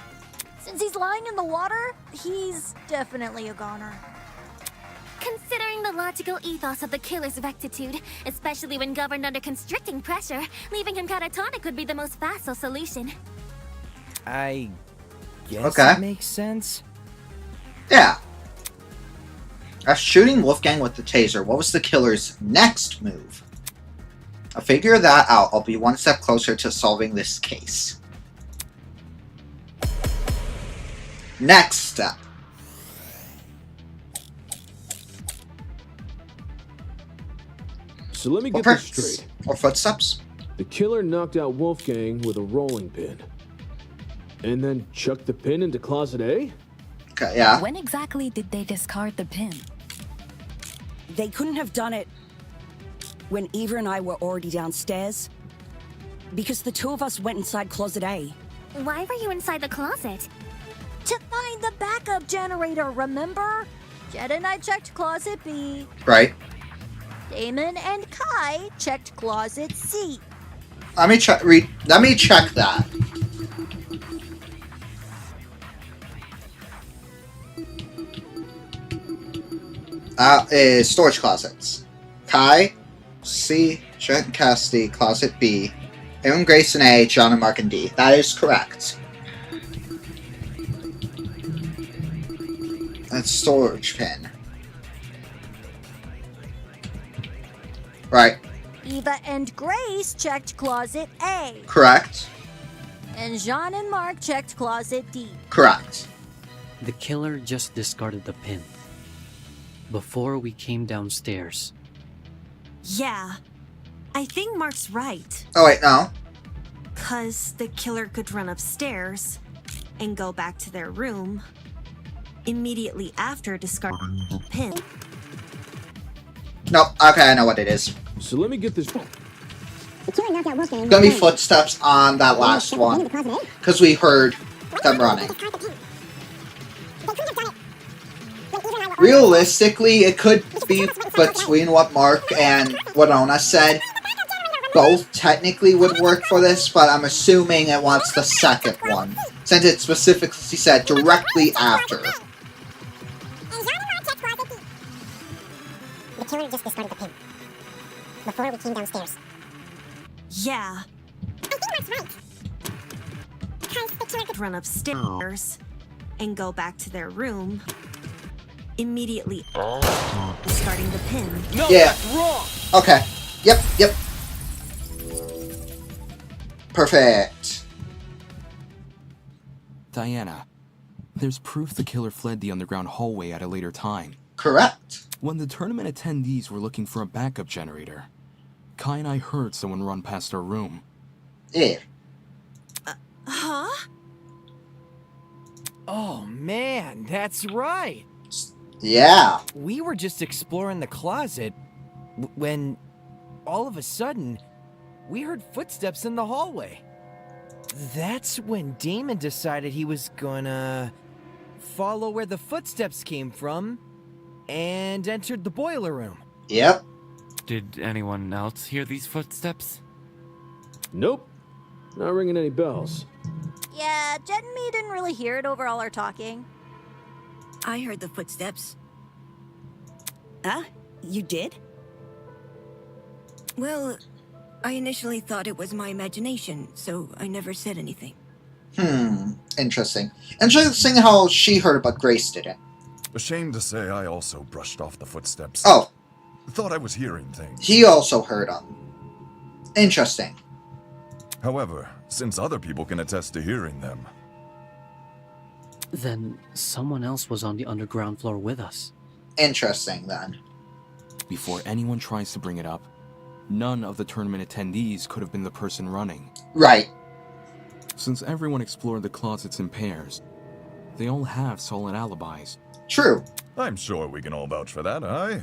Since he's lying in the water, he's definitely a goner. Considering the logical ethos of the killer's rectitude, especially when governed under constricting pressure, leaving him catatonic would be the most facile solution. I guess Okay. that makes sense. Yeah. After shooting Wolfgang with the taser, what was the killer's next move? I'll figure that out. I'll be one step closer to solving this case. Next step. So let me get this straight. Or footsteps? The killer knocked out Wolfgang with a rolling pin. And then chucked the pin into closet A? Okay, yeah. When exactly did they discard the pin? They couldn't have done it when Eva and I were already downstairs. Because the 2 of us went inside closet A. Why were you inside the closet? To find find the backup generator, remember? Jet and I checked closet B. Right. Damon and Kai checked closet C. Let me check. Let me check that. Storage closets. Kai, C, Jet and Cassidy, closet B. Aaron, Grace, and A, John and Mark and D. That is correct. That's storage pin. Right. Eva and Grace checked closet A. Correct. And Jean and Mark checked closet D. Correct. The killer just discarded the pin. Before we came downstairs. Yeah. I think Mark's right. Oh, wait, no. 'Cause the killer could run upstairs and go back to their room immediately after discarding the pin. Nope. Okay, I know what it is. So let me get this. It's gonna be footsteps on that last one. Because we heard them running. Realistically, it could be between what Mark and Winona said. Both technically would work for this, but I'm assuming it wants the second one, since it specifically said directly after. The killer just discarded the pin. Before we came downstairs. Yeah. I think Mark's right. Because the killer Could run upstairs and go back to their room immediately discarding the pin. No, yeah. That's wrong. Okay. Yep. Perfect. Diana, there's proof the killer fled the underground hallway at a later time. Correct. When the tournament attendees were looking for a backup generator, Kai and I heard someone run past our room. Yeah. Huh? Oh man, that's right. Yeah. We were just exploring the closet when all of a sudden we heard footsteps in the hallway. That's when Damon decided he was gonna follow where the footsteps came from and entered the boiler room. Yep. Did anyone else hear these footsteps? Nope. Not ringing any bells. Yeah, Jet and me didn't really hear it over all our talking. I heard the footsteps. You did? Well, I initially thought it was my imagination, so I never said anything. Interesting. Interesting how she heard it, but Grace didn't. Ashamed to say I also brushed off the footsteps. Oh. Thought I was hearing things. He also heard them. Interesting. However, since other people can attest to hearing them... Then someone else was on the underground floor with us. Interesting, then. Before anyone tries to bring it up, none of the tournament attendees could have been the person running. Right. Since everyone explored the closets in pairs, they all have solid alibis. True. I'm sure we can all vouch for that, aye?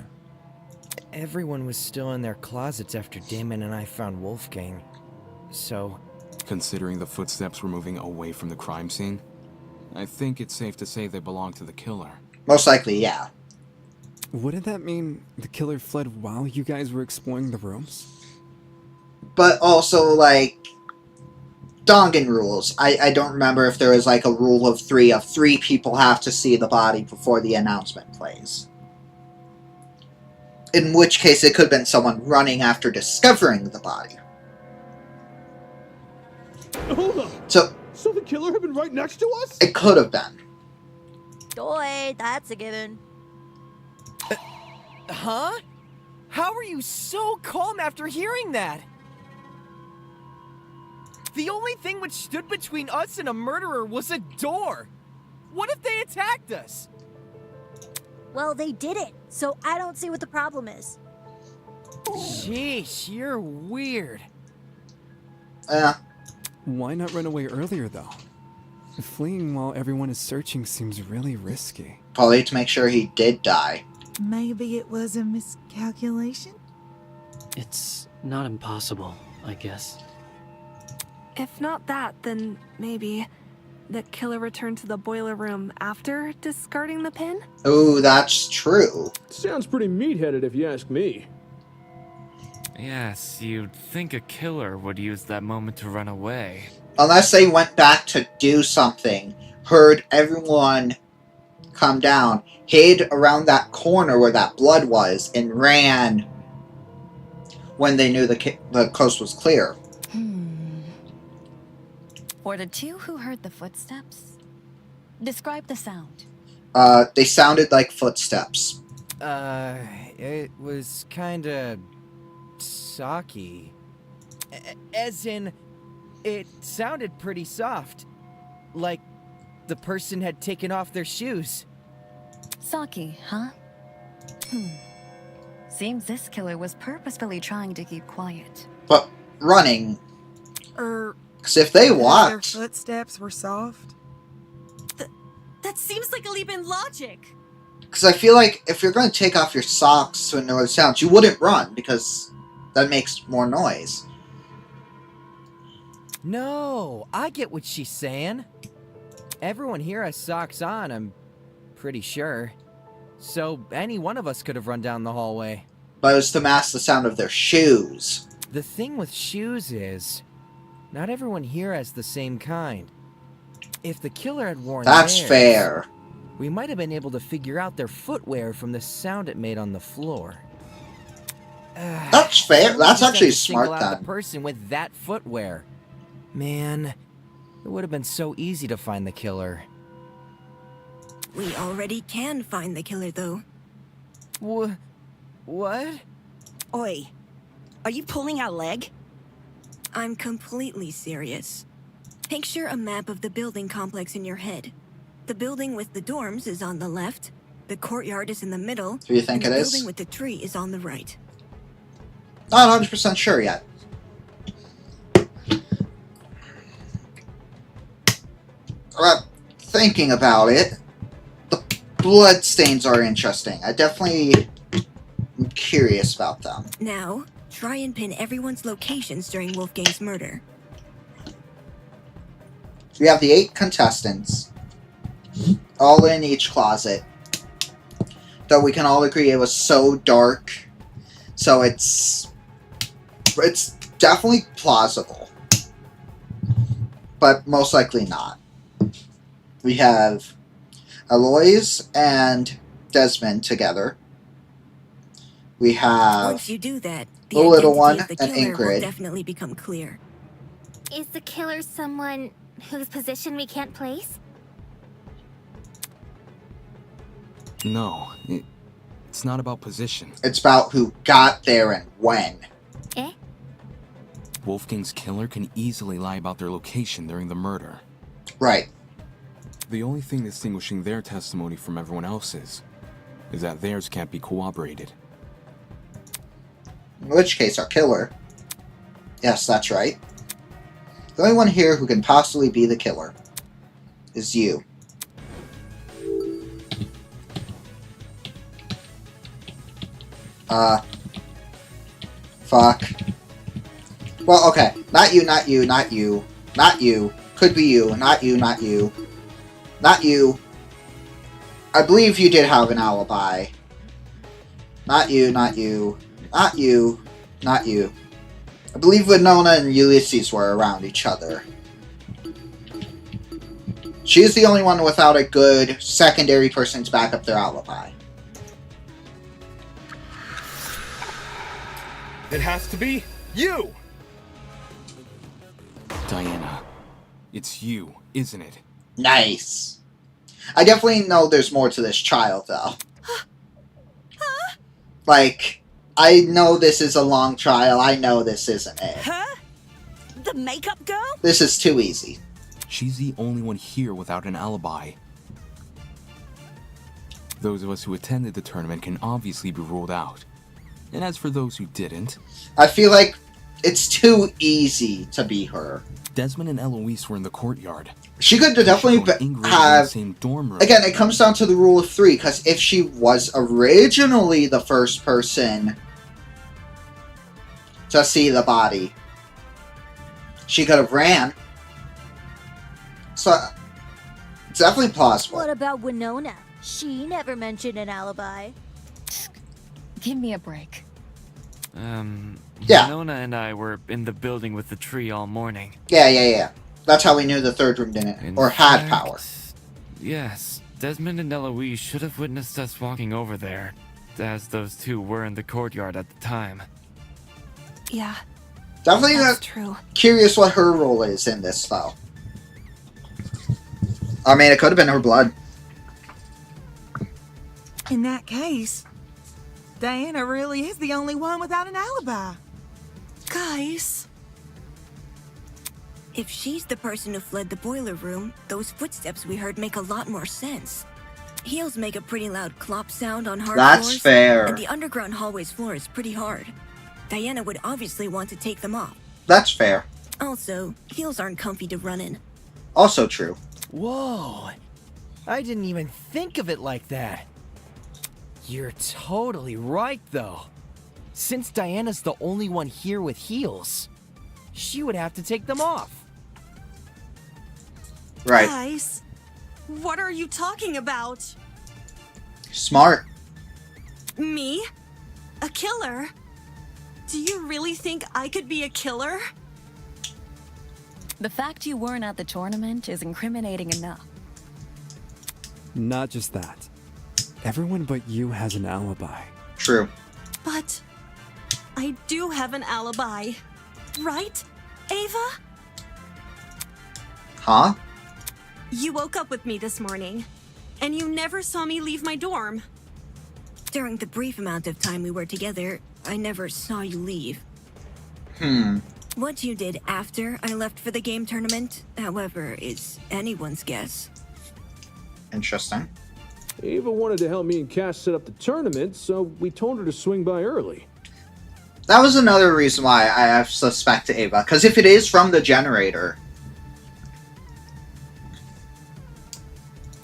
Everyone was still in their closets after Damon and I found Wolfgang. So... Considering the footsteps were moving away from the crime scene, I think it's safe to say they belong to the killer. Most likely, yeah. Wouldn't that mean the killer fled while you guys were exploring the rooms? But also, like, Dangan rules. I don't remember if there was, like, a rule of three people have to see the body before the announcement plays. In which case, it could have been someone running after discovering the body. Hold on. So the killer had been right next to us? It could have been. Doy, that's a given. Huh? How are you so calm after hearing that? The only thing which stood between us and a murderer was a door. What if they attacked us? Well, they didn't, so I don't see what the problem is. Sheesh, you're weird. Why not run away earlier, though? Fleeing while everyone is searching seems really risky. Probably to make sure he did die. Maybe it was a miscalculation? It's not impossible, I guess. If not that, then maybe the killer returned to the boiler room after discarding the pin? Oh, that's true. Sounds pretty meat-headed if you ask me. Yes, you'd think a killer would use that moment to run away. Unless they went back to do something, heard everyone come down, hid around that corner where that blood was, and ran when they knew the coast was clear. For the two who heard the footsteps, describe the sound. They sounded like footsteps. It was kinda socky. As in, it sounded pretty soft. Like the person had taken off their shoes. Saki, huh? Seems this killer was purposefully trying to keep quiet. But running. Because if they walked... Their footsteps were soft? That seems like a leap in logic. Because I feel like if you're going to take off your socks to know the sounds, you wouldn't run, because that makes more noise. No, I get what she's saying. Everyone here has socks on, I'm pretty sure. So any one of us could have run down the hallway. But it was to mask the sound of their shoes. The thing with shoes is, not everyone here has the same kind. If the killer had worn That's theirs, fair. we might have been able to figure out their footwear from the sound it made on the floor. That's fair. That's actually smart single out then. the person with that footwear. Man, it would have been so easy to find the killer. We already can find the killer, though. What? Oi, are you pulling our leg? I'm completely serious. Picture a map of the building complex in your head. The building with the dorms is on the left, the courtyard is in the middle, Do you think and it the is? building with the tree is on the right. Not 100% sure yet. Thinking about it, the blood stains are interesting. I definitely am curious about them. Now, try and pin everyone's locations during Wolfgang's murder. We have the 8 contestants, all in each closet. Though we can all agree it was so dark, so it's definitely plausible, but most likely not. We have Eloise and Desmond together. We have Once you do that, the little one identity of the and killer will Ingrid. definitely become clear. Is the killer someone whose position we can't place? No, it's not about position. It's about who got there and when. Wolfgang's killer can easily lie about their location during the murder. Right. The only thing distinguishing their testimony from everyone else's is that theirs can't be corroborated. In which case, our killer. Yes, that's right. The only one here who can possibly be the killer is you. Fuck. Well, okay. Not you, not you, not you. Not you. Could be you. Not you, not you. Not you. I believe you did have an alibi. Not you, not you. Not you. Not you. I believe Winona and Ulysses were around each other. She's the only one without a good secondary person to back up their alibi. It has to be you! Diana, it's you, isn't it? Nice. I definitely know there's more to this child, though. Like, I know this is a long trial. I know this isn't it. Huh? The makeup girl? This is too easy. She's the only one here without an alibi. Those of us who attended the tournament can obviously be ruled out. And as for those who didn't... I feel like it's too easy to be her. Desmond and Eloise were in the courtyard. She could definitely have... Same dorm room. Again, it comes down to the rule of 3, because if she was originally the first person to see the body, she could have ran. So, It's definitely plausible. What about Winona? She never mentioned an alibi. Give me a break. Yeah. Winona and I were in the building with the tree all morning. Yeah. That's how we knew the third room didn't, or had power. Yes, Desmond and Eloise should have witnessed us walking over there, as those two were in the courtyard at the time. Yeah. Definitely That's true. Curious what her role is in this, though. I mean, it could have been her blood. In that case, Diana really is the only one without an alibi. Guys. If she's the person who fled the boiler room, those footsteps we heard make a lot more sense. Heels make a pretty loud clop sound on hard That's floors. fair. And the underground hallway's floor is pretty hard. Diana would obviously want to take them off. That's fair. Also, heels aren't comfy to run in. Also true. Whoa. I didn't even think of it like that. You're totally right, though. Since Diana's the only one here with heels, she would have to take them off. Right. Guys, what are you talking about? Smart. Me? A killer? Do you really think I could be a killer? The fact you weren't at the tournament is incriminating enough. Not just that. Everyone but you has an alibi. True. But I do have an alibi. Right, Ava? Huh? You woke up with me this morning, and you never saw me leave my dorm. During the brief amount of time we were together, I never saw you leave. What you did after I left for the game tournament, however, is anyone's guess. Interesting. Ava wanted to help me and Cash set up the tournament, so we told her to swing by early. That was another reason why I have suspected Ava, because if it is from the generator...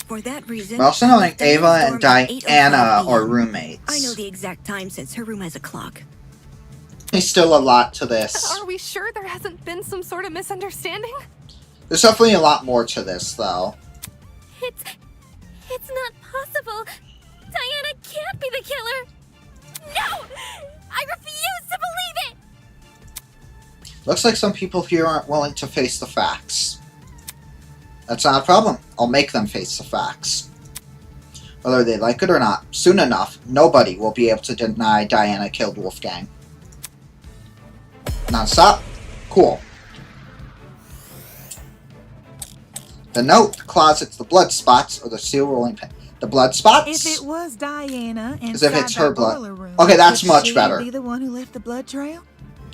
For that reason... But also knowing Ava and Diana's Diana dorm at are 8:05 roommates. I know the exact time since her room has a clock. There's still a lot to this. Are we sure there hasn't been some sort of misunderstanding? There's definitely a lot more to this, though. It's not possible. Diana can't be the killer. No! I refuse to believe it! Looks like some people here aren't willing to face the facts. That's not a problem. I'll make them face the facts. Whether they like it or not, soon enough, nobody will be able to deny Diana killed Wolfgang. Non-stop? Cool. The note, the closets, the blood spots, or the steel rolling pin. The blood spots? If it was Diana and As if it's her blood. Room, Okay, that's could much she better. Be the one who left the blood trail?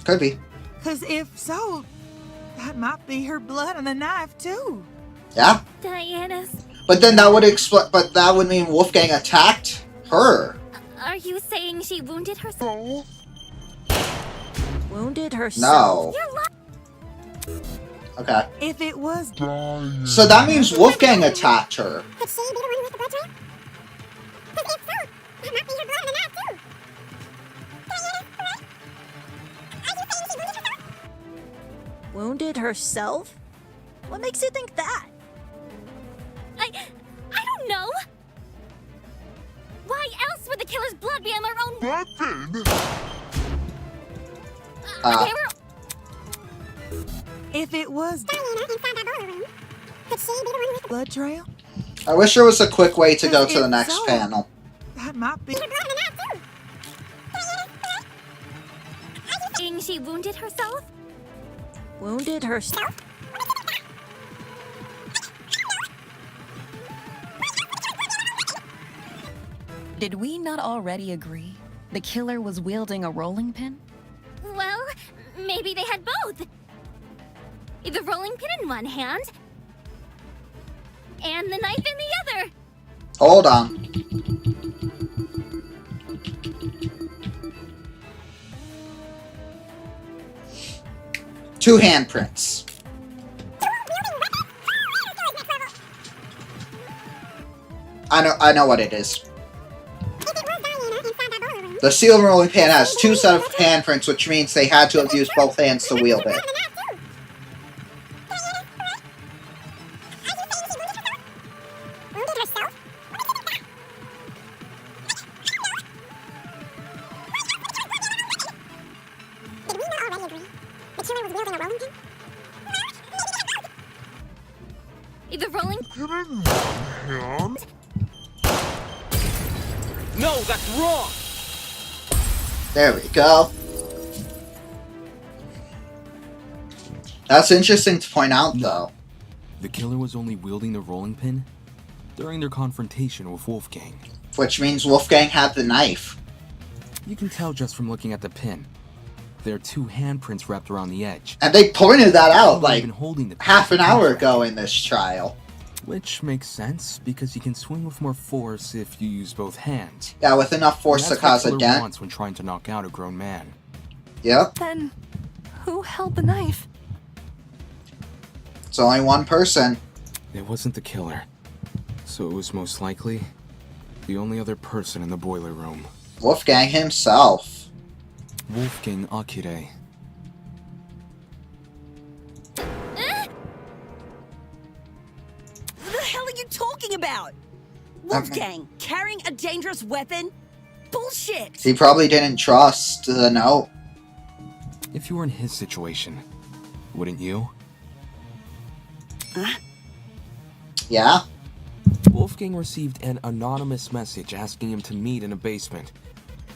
Could be. Because if so, that might be her blood on the knife too. Yeah. Diana's. But then that would explain. But that would mean Wolfgang attacked her. Are you saying she wounded herself? Wounded herself? No. You're Okay. If it was So that means Wolfgang attacked her. Could she be the one who left the blood trail? Because if so, that might be her blood on the knife too. Are you saying she wounded herself? Wounded herself? What makes you think that? I don't know. Why else would the killer's blood be on their own? Nothing. If it was Diana inside that boiler room, could she be the one who left the blood trail? I wish there was a quick way to go to the If next so, panel. That might be. blood on the knife too? Saying she wounded herself? Wounded herself? Did we not already agree the killer was wielding a rolling pin? Well, maybe they had both. The rolling pin in one hand, and the knife in the other. Hold on. Two handprints. I know what it is. The steel rolling pin has two set of handprints, which means they had to have used both hands to wield it. hand? No, that's wrong! There we go. That's interesting to point out, though. The killer was only wielding the rolling pin during their confrontation with Wolfgang. Which means Wolfgang had the knife. You can tell just from looking at the pin. There are 2 handprints wrapped around the edge. And they pointed that out like holding the half an hour ago in this trial. Which makes sense, because you can swing with more force if you use both hands. Yeah, with enough force to cause a dent. Wants when trying to knock out a grown man. Yep. Then, who held the knife? It's only one person. It wasn't the killer. So it was most likely the only other person in the boiler room. Wolfgang himself. Wolfgang Akire. What the hell are you talking about? Wolfgang, carrying a dangerous weapon? Bullshit! He probably didn't trust the note. If you were in his situation, wouldn't you? Yeah? Wolfgang received an anonymous message asking him to meet in a basement,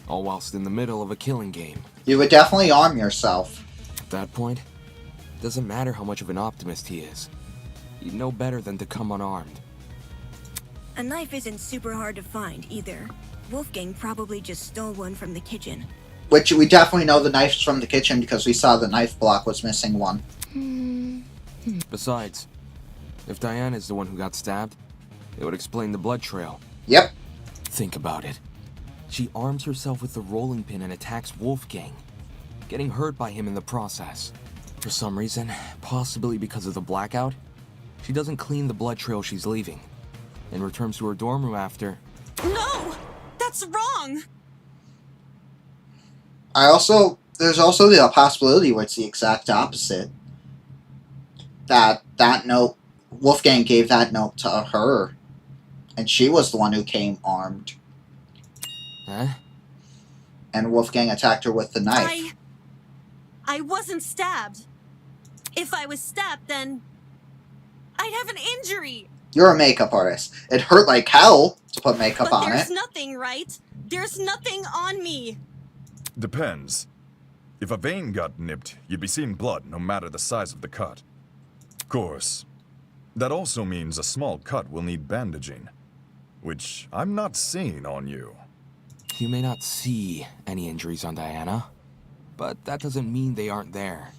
all whilst in the middle of a killing game. You would definitely arm yourself. At that point, doesn't matter how much of an optimist he is. You'd know better than to come unarmed. A knife isn't super hard to find, either. Wolfgang probably just stole one from the kitchen. Which we definitely know the knife's from the kitchen because we saw the knife block was missing one. Besides, if Diana is the one who got stabbed, it would explain the blood trail. Yep. Think about it. She arms herself with the rolling pin and attacks Wolfgang, getting hurt by him in the process. For some reason, possibly because of the blackout, she doesn't clean the blood trail she's leaving, and returns to her dorm room after. No! That's wrong! There's also the possibility where it's the exact opposite. That note, Wolfgang gave that note to her, and she was the one who came armed. Huh? And Wolfgang attacked her with the knife. I wasn't stabbed. If I was stabbed, then I'd have an injury. You're a makeup artist. It hurt like hell to put makeup on it. There's nothing, right? There's nothing on me. Depends. If a vein got nipped, you'd be seeing blood no matter the size of the cut. Of course, that also means a small cut will need bandaging, which I'm not seeing on you. You may not see any injuries on Diana, but that doesn't mean they aren't there.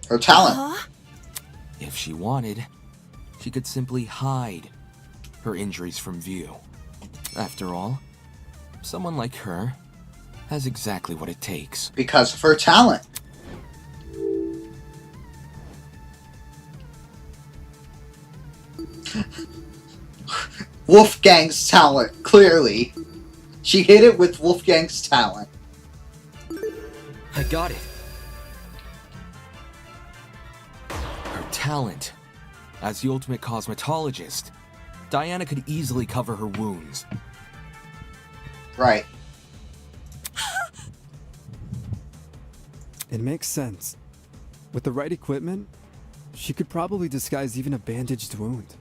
Her talent. If she wanted, she could simply hide her injuries from view. After all, someone like her has exactly what it takes. Because of her talent. Wolfgang's talent, clearly. She hit it with Wolfgang's talent. I got it. Her talent. As the ultimate cosmetologist, Diana could easily cover her wounds. Right. It makes sense. With the right equipment, she could probably disguise even a bandaged wound.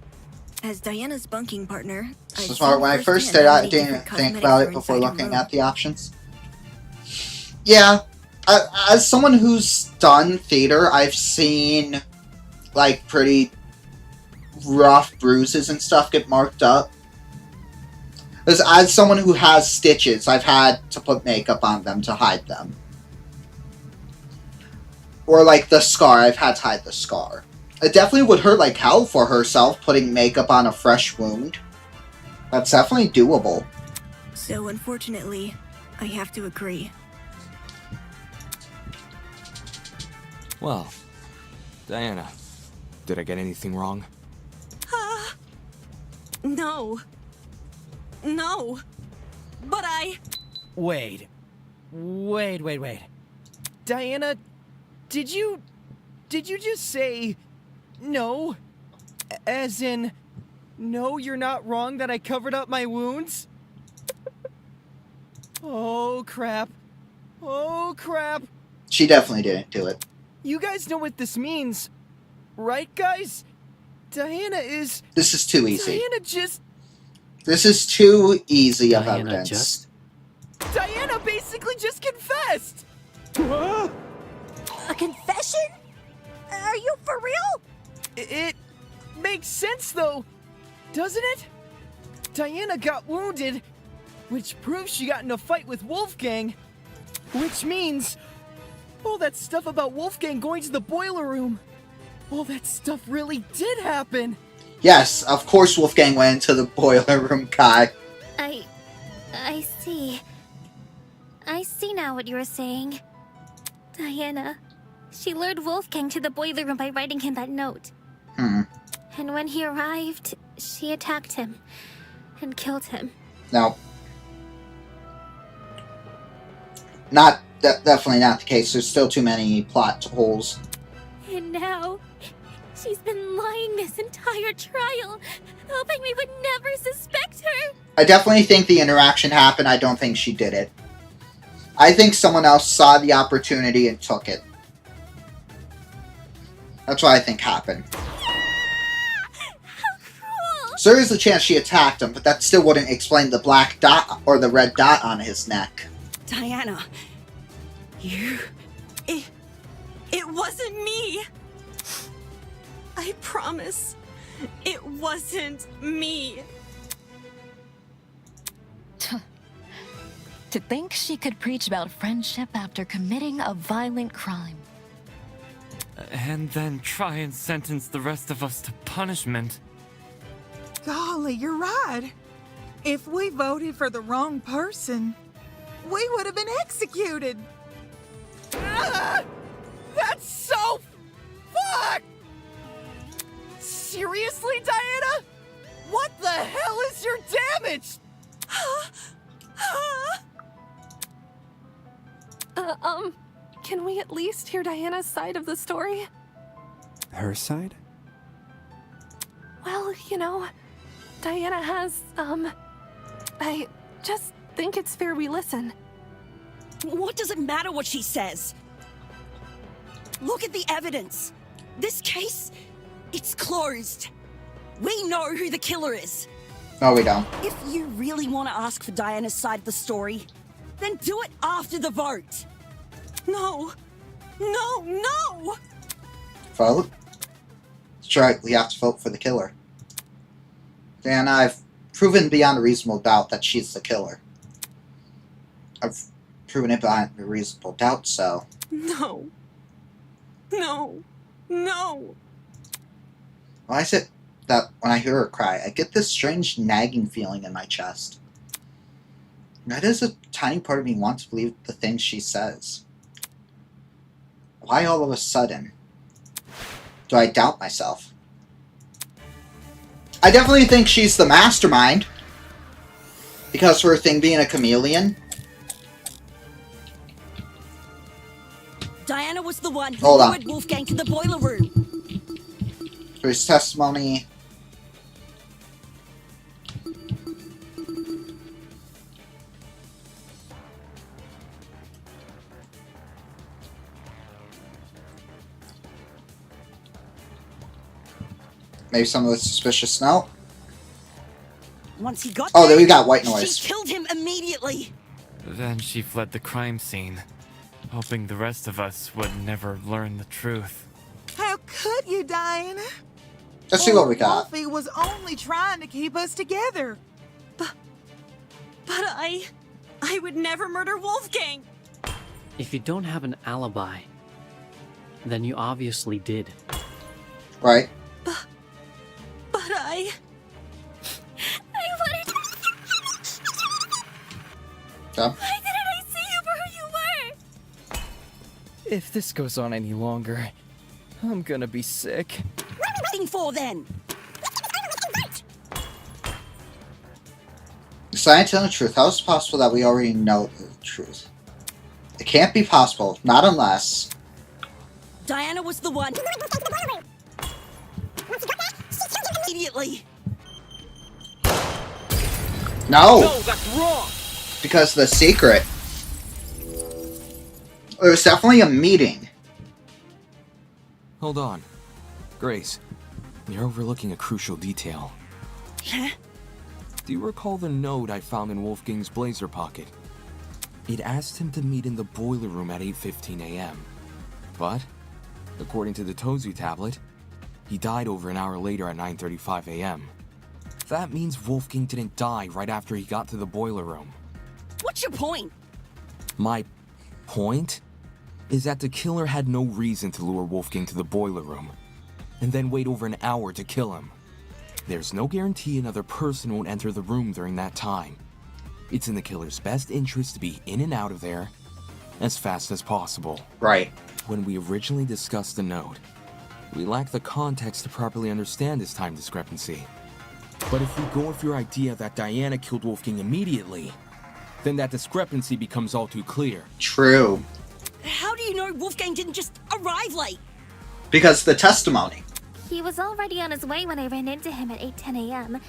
As Diana's bunking partner, This is when I first started out, I didn't think about it before looking at the options. Yeah, as someone who's done theater, I've seen like pretty rough bruises and stuff get marked up. As someone who has stitches, I've had to put makeup on them to hide them. Or like the scar, I've had to hide the scar. It definitely would hurt like hell for herself putting makeup on a fresh wound. That's definitely doable. So unfortunately, I have to agree. Well, Diana, did I get anything wrong? No. No. But Wait. Diana, did you just say no? As in, no, you're not wrong that I covered up my wounds? Oh, crap. She definitely didn't do it. You guys know what this means, right, guys? Diana is... This is too easy. Diana just This is too easy of Diana evidence. Diana basically just confessed! A confession? Are you for real? It makes sense, though, doesn't it? Diana got wounded, which proves she got in a fight with Wolfgang, which means all that stuff about Wolfgang going to the boiler room, all that stuff really did happen. Yes, of course Wolfgang went into the boiler room, Kai. I see. I see now what you were saying. Diana, she lured Wolfgang to the boiler room by writing him that note. And when he arrived, she attacked him and killed him. No. Definitely not the case. There's still too many plot holes. And now, she's been lying this entire trial, hoping we would never suspect her. I definitely think the interaction happened. I don't think she did it. I think someone else saw the opportunity and took it. That's what I think happened. So there is a chance she attacked him, but that still wouldn't explain the black dot or the red dot on his neck. Diana, It wasn't me. I promise. It wasn't me. To think she could preach about friendship after committing a violent crime. And then try and sentence the rest of us to punishment. Golly, you're right. If we voted for the wrong person, we would have been executed. That's so fucked! Seriously, Diana? What the hell is your damage? Can we at least hear Diana's side of the story? Her side? Well, you know, Diana has, I just think it's fair we listen. What does it matter what she says? Look at the evidence. This case, it's closed. We know who the killer is. No, we don't. If you really want to ask for Diana's side of the story, then do it after the vote. No. Vote? That's right, we have to vote for the killer. And I've proven beyond a reasonable doubt that she's the killer. I've proven it beyond a reasonable doubt, so... No. Why is it that when I hear her cry, I get this strange nagging feeling in my chest? Why does a tiny part of me want to believe the things she says? Why all of a sudden do I doubt myself? I definitely think she's the mastermind. Because for her thing being a chameleon. Diana was the one who Hold on. lured Wolfgang to the boiler room. For his testimony. Maybe some of the suspicious smell. Once he got there we got white noise. She killed him immediately. Then she fled the crime scene, hoping the rest of us would never learn the truth. How could you, Diana? Let's see what we got. Wolfie was only trying to keep us together. But I would never murder Wolfgang. If you don't have an alibi, then you obviously did. Right. But I wanted... Yeah. Why didn't I see you for who you were? If this goes on any longer, I'm gonna be sick. What are we waiting for then? Science and the truth. How is it possible that we already know the truth? It can't be possible. Not unless... Diana was the one. Immediately. No! No, that's wrong! Because the secret. There was definitely a meeting. Hold on. Grace, you're overlooking a crucial detail. Huh? Do you recall the note I found in Wolfgang's blazer pocket? It asked him to meet in the boiler room at 8:15 a.m. But, according to the Tozu tablet, he died over an hour later at 9:35 a.m. That means Wolfgang didn't die right after he got to the boiler room. What's your point? My point is that the killer had no reason to lure Wolfgang to the boiler room and then wait over an hour to kill him. There's no guarantee another person won't enter the room during that time. It's in the killer's best interest to be in and out of there as fast as possible. Right. When we originally discussed the note, we lacked the context to properly understand this time discrepancy. But if we go with your idea that Diana killed Wolfgang immediately, then that discrepancy becomes all too clear. True. How do you know Wolfgang didn't just arrive late? Because the testimony. He was already on his way when I ran into him at 8:10 a.m.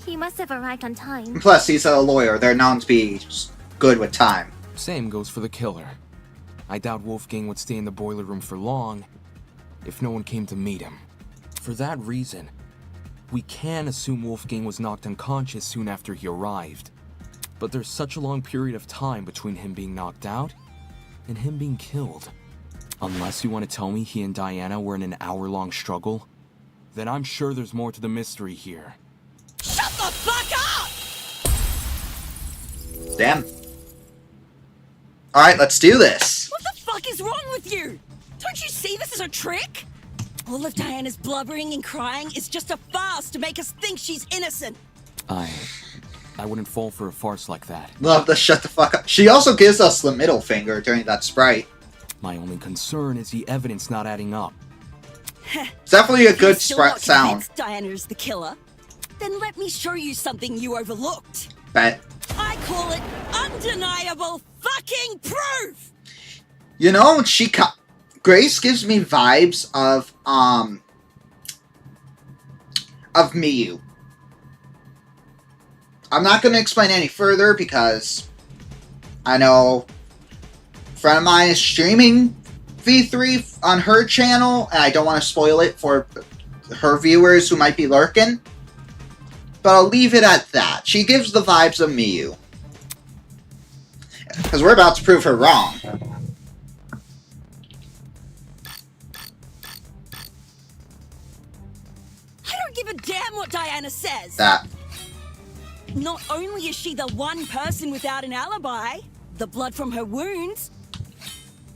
He must have arrived on time. Plus, he's a lawyer. They're known to be good with time. Same goes for the killer. I doubt Wolfgang would stay in the boiler room for long if no one came to meet him. For that reason, we can assume Wolfgang was knocked unconscious soon after he arrived. But there's such a long period of time between him being knocked out and him being killed. Unless you want to tell me he and Diana were in an hour-long struggle, then I'm sure there's more to the mystery here. Shut the fuck up! Damn. Alright, let's do this. What the fuck is wrong with you? Don't you see this as a trick? All of Diana's blubbering and crying is just a farce to make us think she's innocent. I wouldn't fall for a farce like that. Love the shut the fuck up. She also gives us the middle finger during that sprite. My only concern is the evidence not adding up. It's definitely a good Still sprite not sound. convinced Diana's the killer? Then let me show you something you overlooked. Bet. I call it undeniable fucking proof! You know, Grace gives me vibes of Miyu. I'm not going to explain any further because I know a friend of mine is streaming V3 on her channel, and I don't want to spoil it for her viewers who might be lurking. But I'll leave it at that. She gives the vibes of Miyu. Because we're about to prove her wrong. I don't give a damn what Diana says! That. Not only is she the one person without an alibi, the blood from her wounds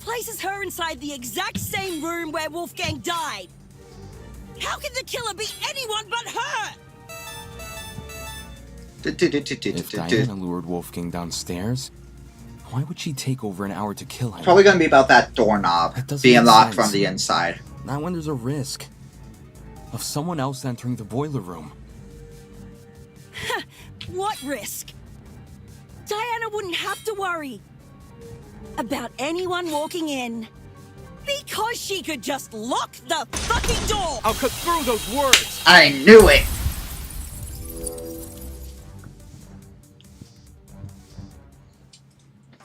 places her inside the exact same room where Wolfgang died. How can the killer be anyone but her? If Diana lured Wolfgang downstairs, why would she take over an hour to kill him? Probably going to be about that doorknob being locked from the inside. Not when there's a risk of someone else entering the boiler room. What risk? Diana wouldn't have to worry about anyone walking in because she could just lock the fucking door. I'll cut through those words. I knew it.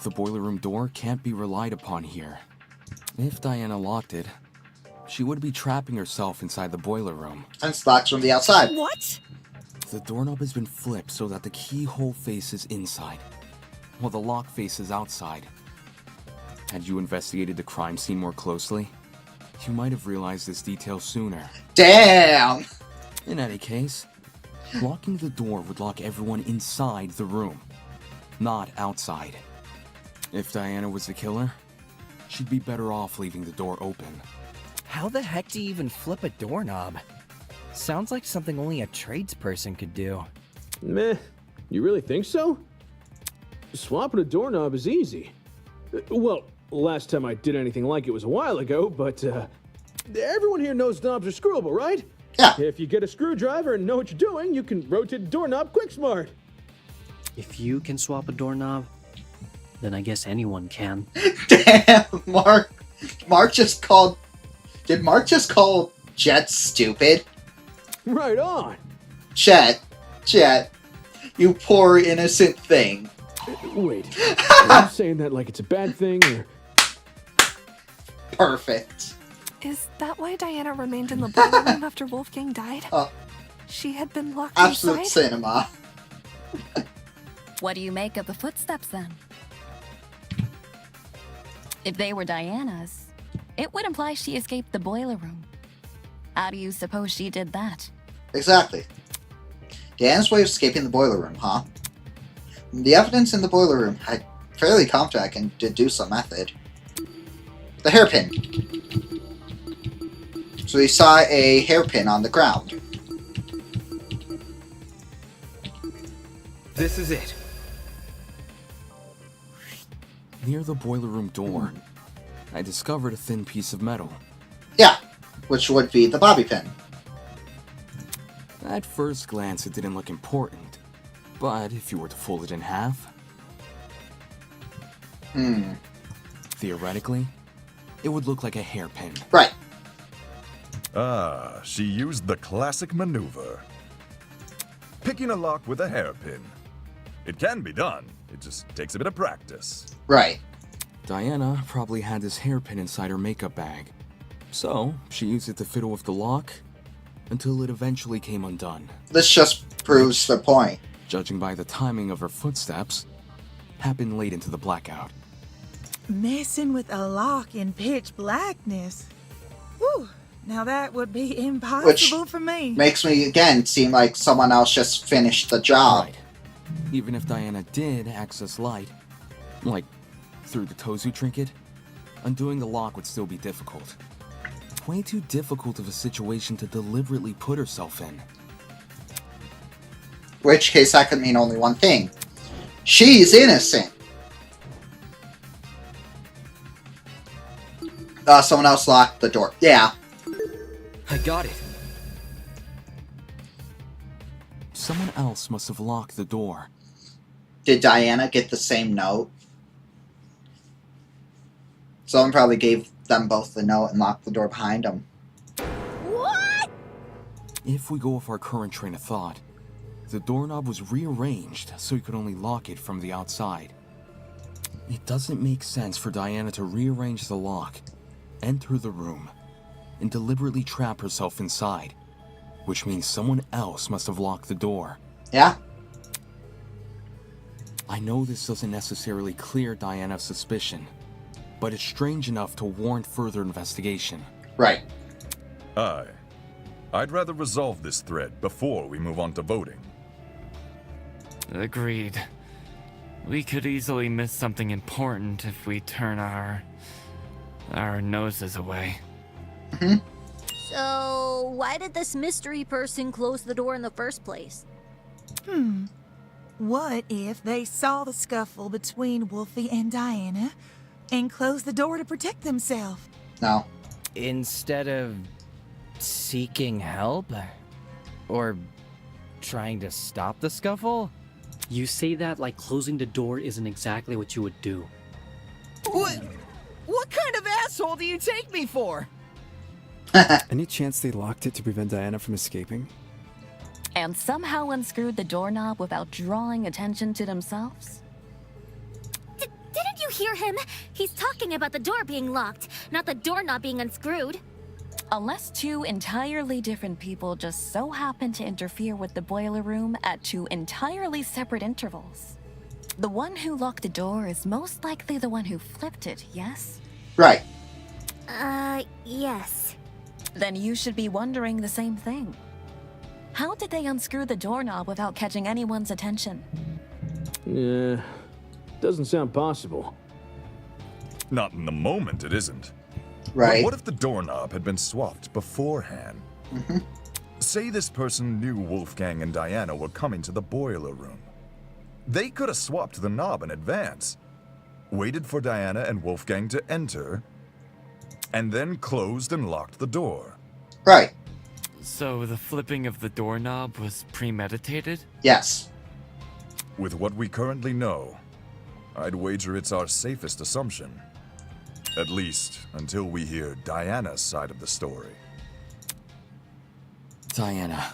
The boiler room door can't be relied upon here. If Diana locked it, she would be trapping herself inside the boiler room. And it's locked from the outside. What? The doorknob has been flipped so that the keyhole faces inside, while the lock faces outside. Had you investigated the crime scene more closely, you might have realized this detail sooner. Damn! In any case, locking the door would lock everyone inside the room, not outside. If Diana was the killer, she'd be better off leaving the door open. How the heck do you even flip a doorknob? Sounds like something only a tradesperson could do. Meh. You really think so? Swapping a doorknob is easy. Well, last time I did anything like it was a while ago, but everyone here knows knobs are screwable, right? Yeah. If you get a screwdriver and know what you're doing, you can rotate the doorknob quick smart. If you can swap a doorknob, then I guess anyone can. Damn, Mark. Did Mark just call Jet stupid? Right on. Jet, you poor innocent thing. Wait, are you saying that like it's a bad thing, or? Perfect. Is that why Diana remained in the boiler room after Wolfgang died? She had been locked Absolute inside? cinema. What do you make of the footsteps then? If they were Diana's, it would imply she escaped the boiler room. How do you suppose she did that? Exactly. Diana's way of escaping the boiler room, huh? The evidence in the boiler room had fairly confident I can deduce a method. The hairpin. So we saw a hairpin on the ground. This is it. Near the boiler room door, I discovered a thin piece of metal. Yeah, which would be the bobby pin. At first glance, it didn't look important, but if you were to fold it in half... Theoretically, it would look like a hairpin. Right. Ah, she used the classic maneuver. Picking a lock with a hairpin. It can be done, it just takes a bit of practice. Right. Diana probably had this hairpin inside her makeup bag, so she used it to fiddle with the lock until it eventually came undone. This just proves the point. Judging by the timing of her footsteps, happened late into the blackout. Messing with a lock in pitch blackness. Whew. Now that would be impossible for me. Makes me, again, seem like someone else just finished the job. Right. Even if Diana did access light, like through the Tozu trinket, undoing the lock would still be difficult. Way too difficult of a situation to deliberately put herself in. Which case that could mean only one thing. She's innocent. Someone else locked the door. Yeah. I got it. Someone else must have locked the door. Did Diana get the same note? Someone probably gave them both the note and locked the door behind them. What? If we go with our current train of thought, the doorknob was rearranged so you could only lock it from the outside. It doesn't make sense for Diana to rearrange the lock, enter the room, and deliberately trap herself inside, which means someone else must have locked the door. Yeah? I know this doesn't necessarily clear Diana of suspicion, but it's strange enough to warrant further investigation. Right. I'd rather resolve this thread before we move on to voting. Agreed. We could easily miss something important if we turn our noses away. So, why did this mystery person close the door in the first place? What if they saw the scuffle between Wolfie and Diana and closed the door to protect themselves? No. Instead of seeking help? Or trying to stop the scuffle? You say that like closing the door isn't exactly what you would do. What kind of asshole do you take me for? Any chance they locked it to prevent Diana from escaping? And somehow unscrewed the doorknob without drawing attention to themselves? Didn't you hear him? He's talking about the door being locked, not the doorknob being unscrewed. Unless two entirely different people just so happen to interfere with the boiler room at two entirely separate intervals. The one who locked the door is most likely the one who flipped it, yes? Right. Yes. Then you should be wondering the same thing. How did they unscrew the doorknob without catching anyone's attention? Yeah, doesn't sound possible. Not in the moment, it isn't. Right. But what if the doorknob had been swapped beforehand? Say this person knew Wolfgang and Diana were coming to the boiler room. They could have swapped the knob in advance, waited for Diana and Wolfgang to enter, and then closed and locked the door. Right. So the flipping of the doorknob was premeditated? Yes. With what we currently know, I'd wager it's our safest assumption. At least, until we hear Diana's side of the story. Diana,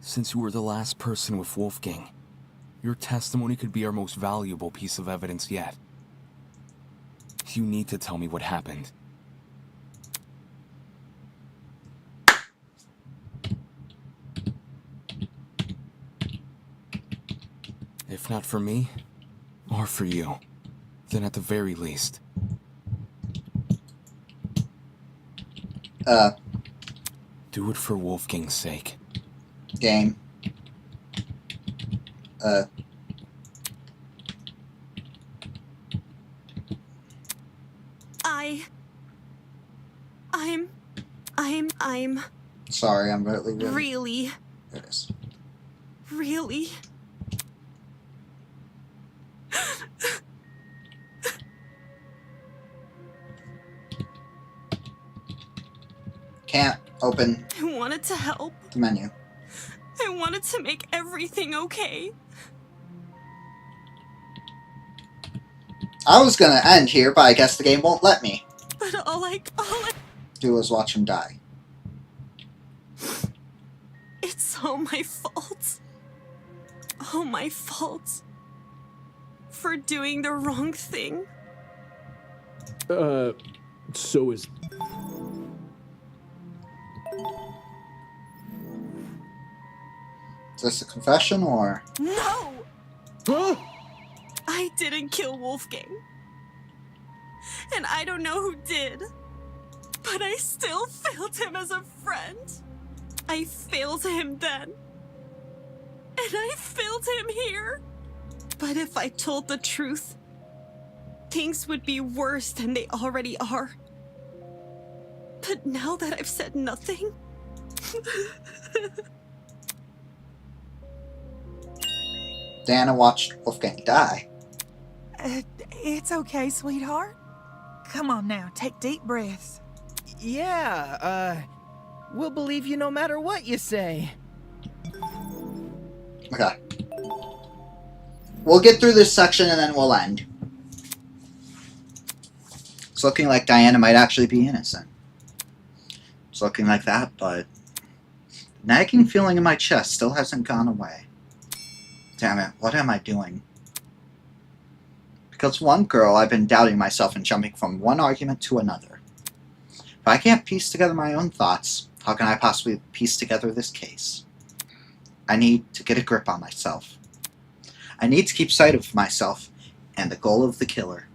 since you were the last person with Wolfgang, your testimony could be our most valuable piece of evidence yet. You need to tell me what happened. If If not for me, or for you, then at the very least. Do it for Wolfgang's sake. Game. I'm Sorry, I'm really. Really? There it is. Really? Can't open I wanted to help. the menu. I wanted to make everything okay. I was gonna end here, but I guess the game won't let me. But all I Do is watch him die. It's all my fault. All my fault. For doing the wrong thing. So is... Is this a confession, or...? No! Huh? I didn't kill Wolfgang. And I don't know who did. But I still failed him as a friend. I failed him then. And I failed him here. But if I told the truth, things would be worse than they already are. But now that I've said nothing... Diana watched Wolfgang die. It's okay, sweetheart. Come on now, take deep breaths. Yeah, we'll believe you no matter what you say. Okay. We'll get through this section and then we'll end. It's looking like Diana might actually be innocent. It's looking like that, but the nagging feeling in my chest still hasn't gone away. Damn it, what am I doing? Because one girl, I've been doubting myself and jumping from one argument to another. If I can't piece together my own thoughts, how can I possibly piece together this case? I need to get a grip on myself. I need to keep sight of myself and the goal of the killer.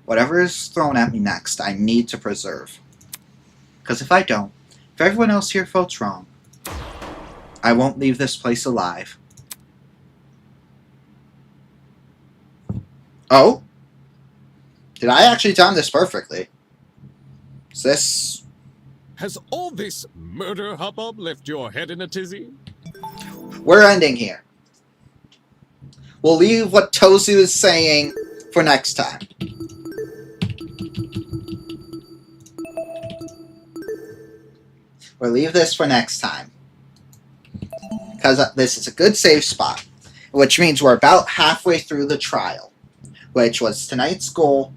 Whatever is thrown at me next, I need to preserve. Because if I don't, if everyone else here votes wrong, I won't leave this place alive. Oh? Did I actually time this perfectly? Is this... Has all this murder hubbub left your head in a tizzy? We're ending here. We'll leave what Tozu is saying for next time. We'll leave this for next time. Because this is a good save spot. Which means we're about halfway through the trial. Which was tonight's goal.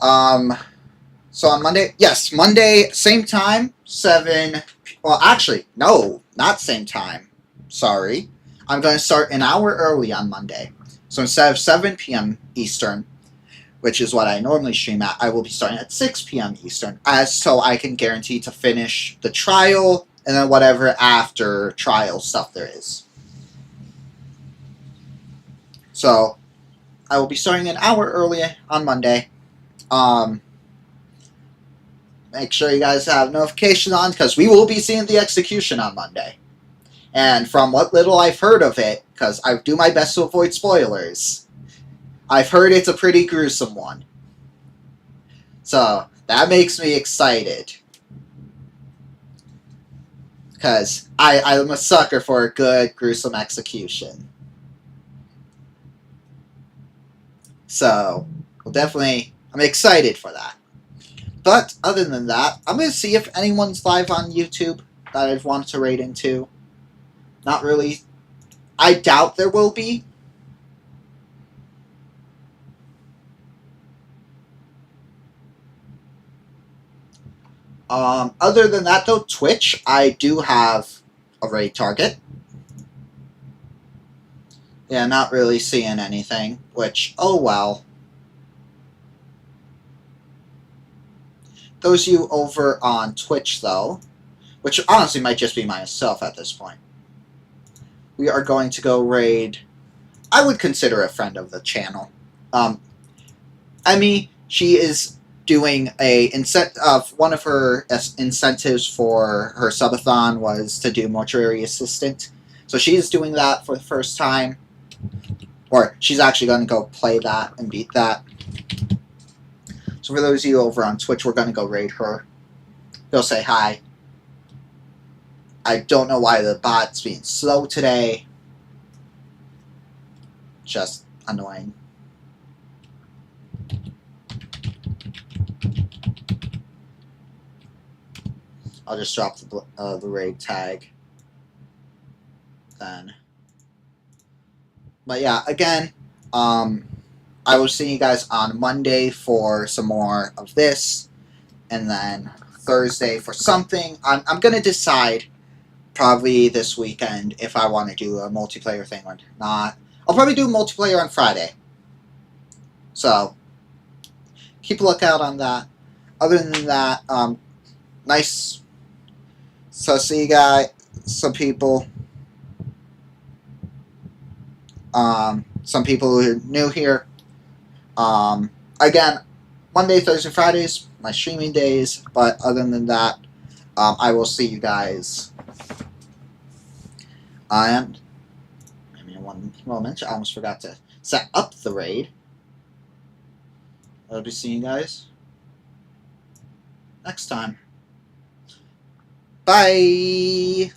So on Monday... Yes, Monday, same time, 7... Well, actually, no, not same time. Sorry. I'm going to start an hour early on Monday. So instead of 7 p.m. Eastern, which is what I normally stream at, I will be starting at 6 p.m. Eastern, so I can guarantee to finish the trial and then whatever after trial stuff there is. So, I will be starting an hour early on Monday. Make sure you guys have notifications on, because we will be seeing the execution on Monday. And from what little I've heard of it, because I do my best to avoid spoilers, I've heard it's a pretty gruesome one. So, that makes me excited. Because I'm a sucker for a good, gruesome execution. So, I'm excited for that. But, other than that, I'm going to see if anyone's live on YouTube that I've wanted to raid into. Not really. I doubt there will be. Other than that, though, Twitch, I do have a raid target. Yeah, not really seeing anything, which, oh well. Those of you over on Twitch, though, which honestly might just be myself at this point. we are going to go raid, I would consider a friend of the channel. Emmy, she is doing one of her incentives for her subathon was to do mortuary assistant. So she is doing that for the first time. Or she's actually going to go play that and beat that. So for those of you over on Twitch, we're going to go raid her. Go say hi. I don't know why the bot's being slow today. Just annoying. I'll just drop the raid tag. Then. But yeah, again, I will see you guys on Monday for some more of this, and then Thursday for something. I'm gonna decide probably this weekend if I want to do a multiplayer thing or not. I'll probably do multiplayer on Friday. So keep a lookout on that. Other than that, nice. So see you guys, some people. Some people who are new here. Again, Monday, Thursday, Fridays, my streaming days. But other than that, I will see you guys. And maybe in one moment, I almost forgot to set up the raid. I'll be seeing you guys next time. Bye.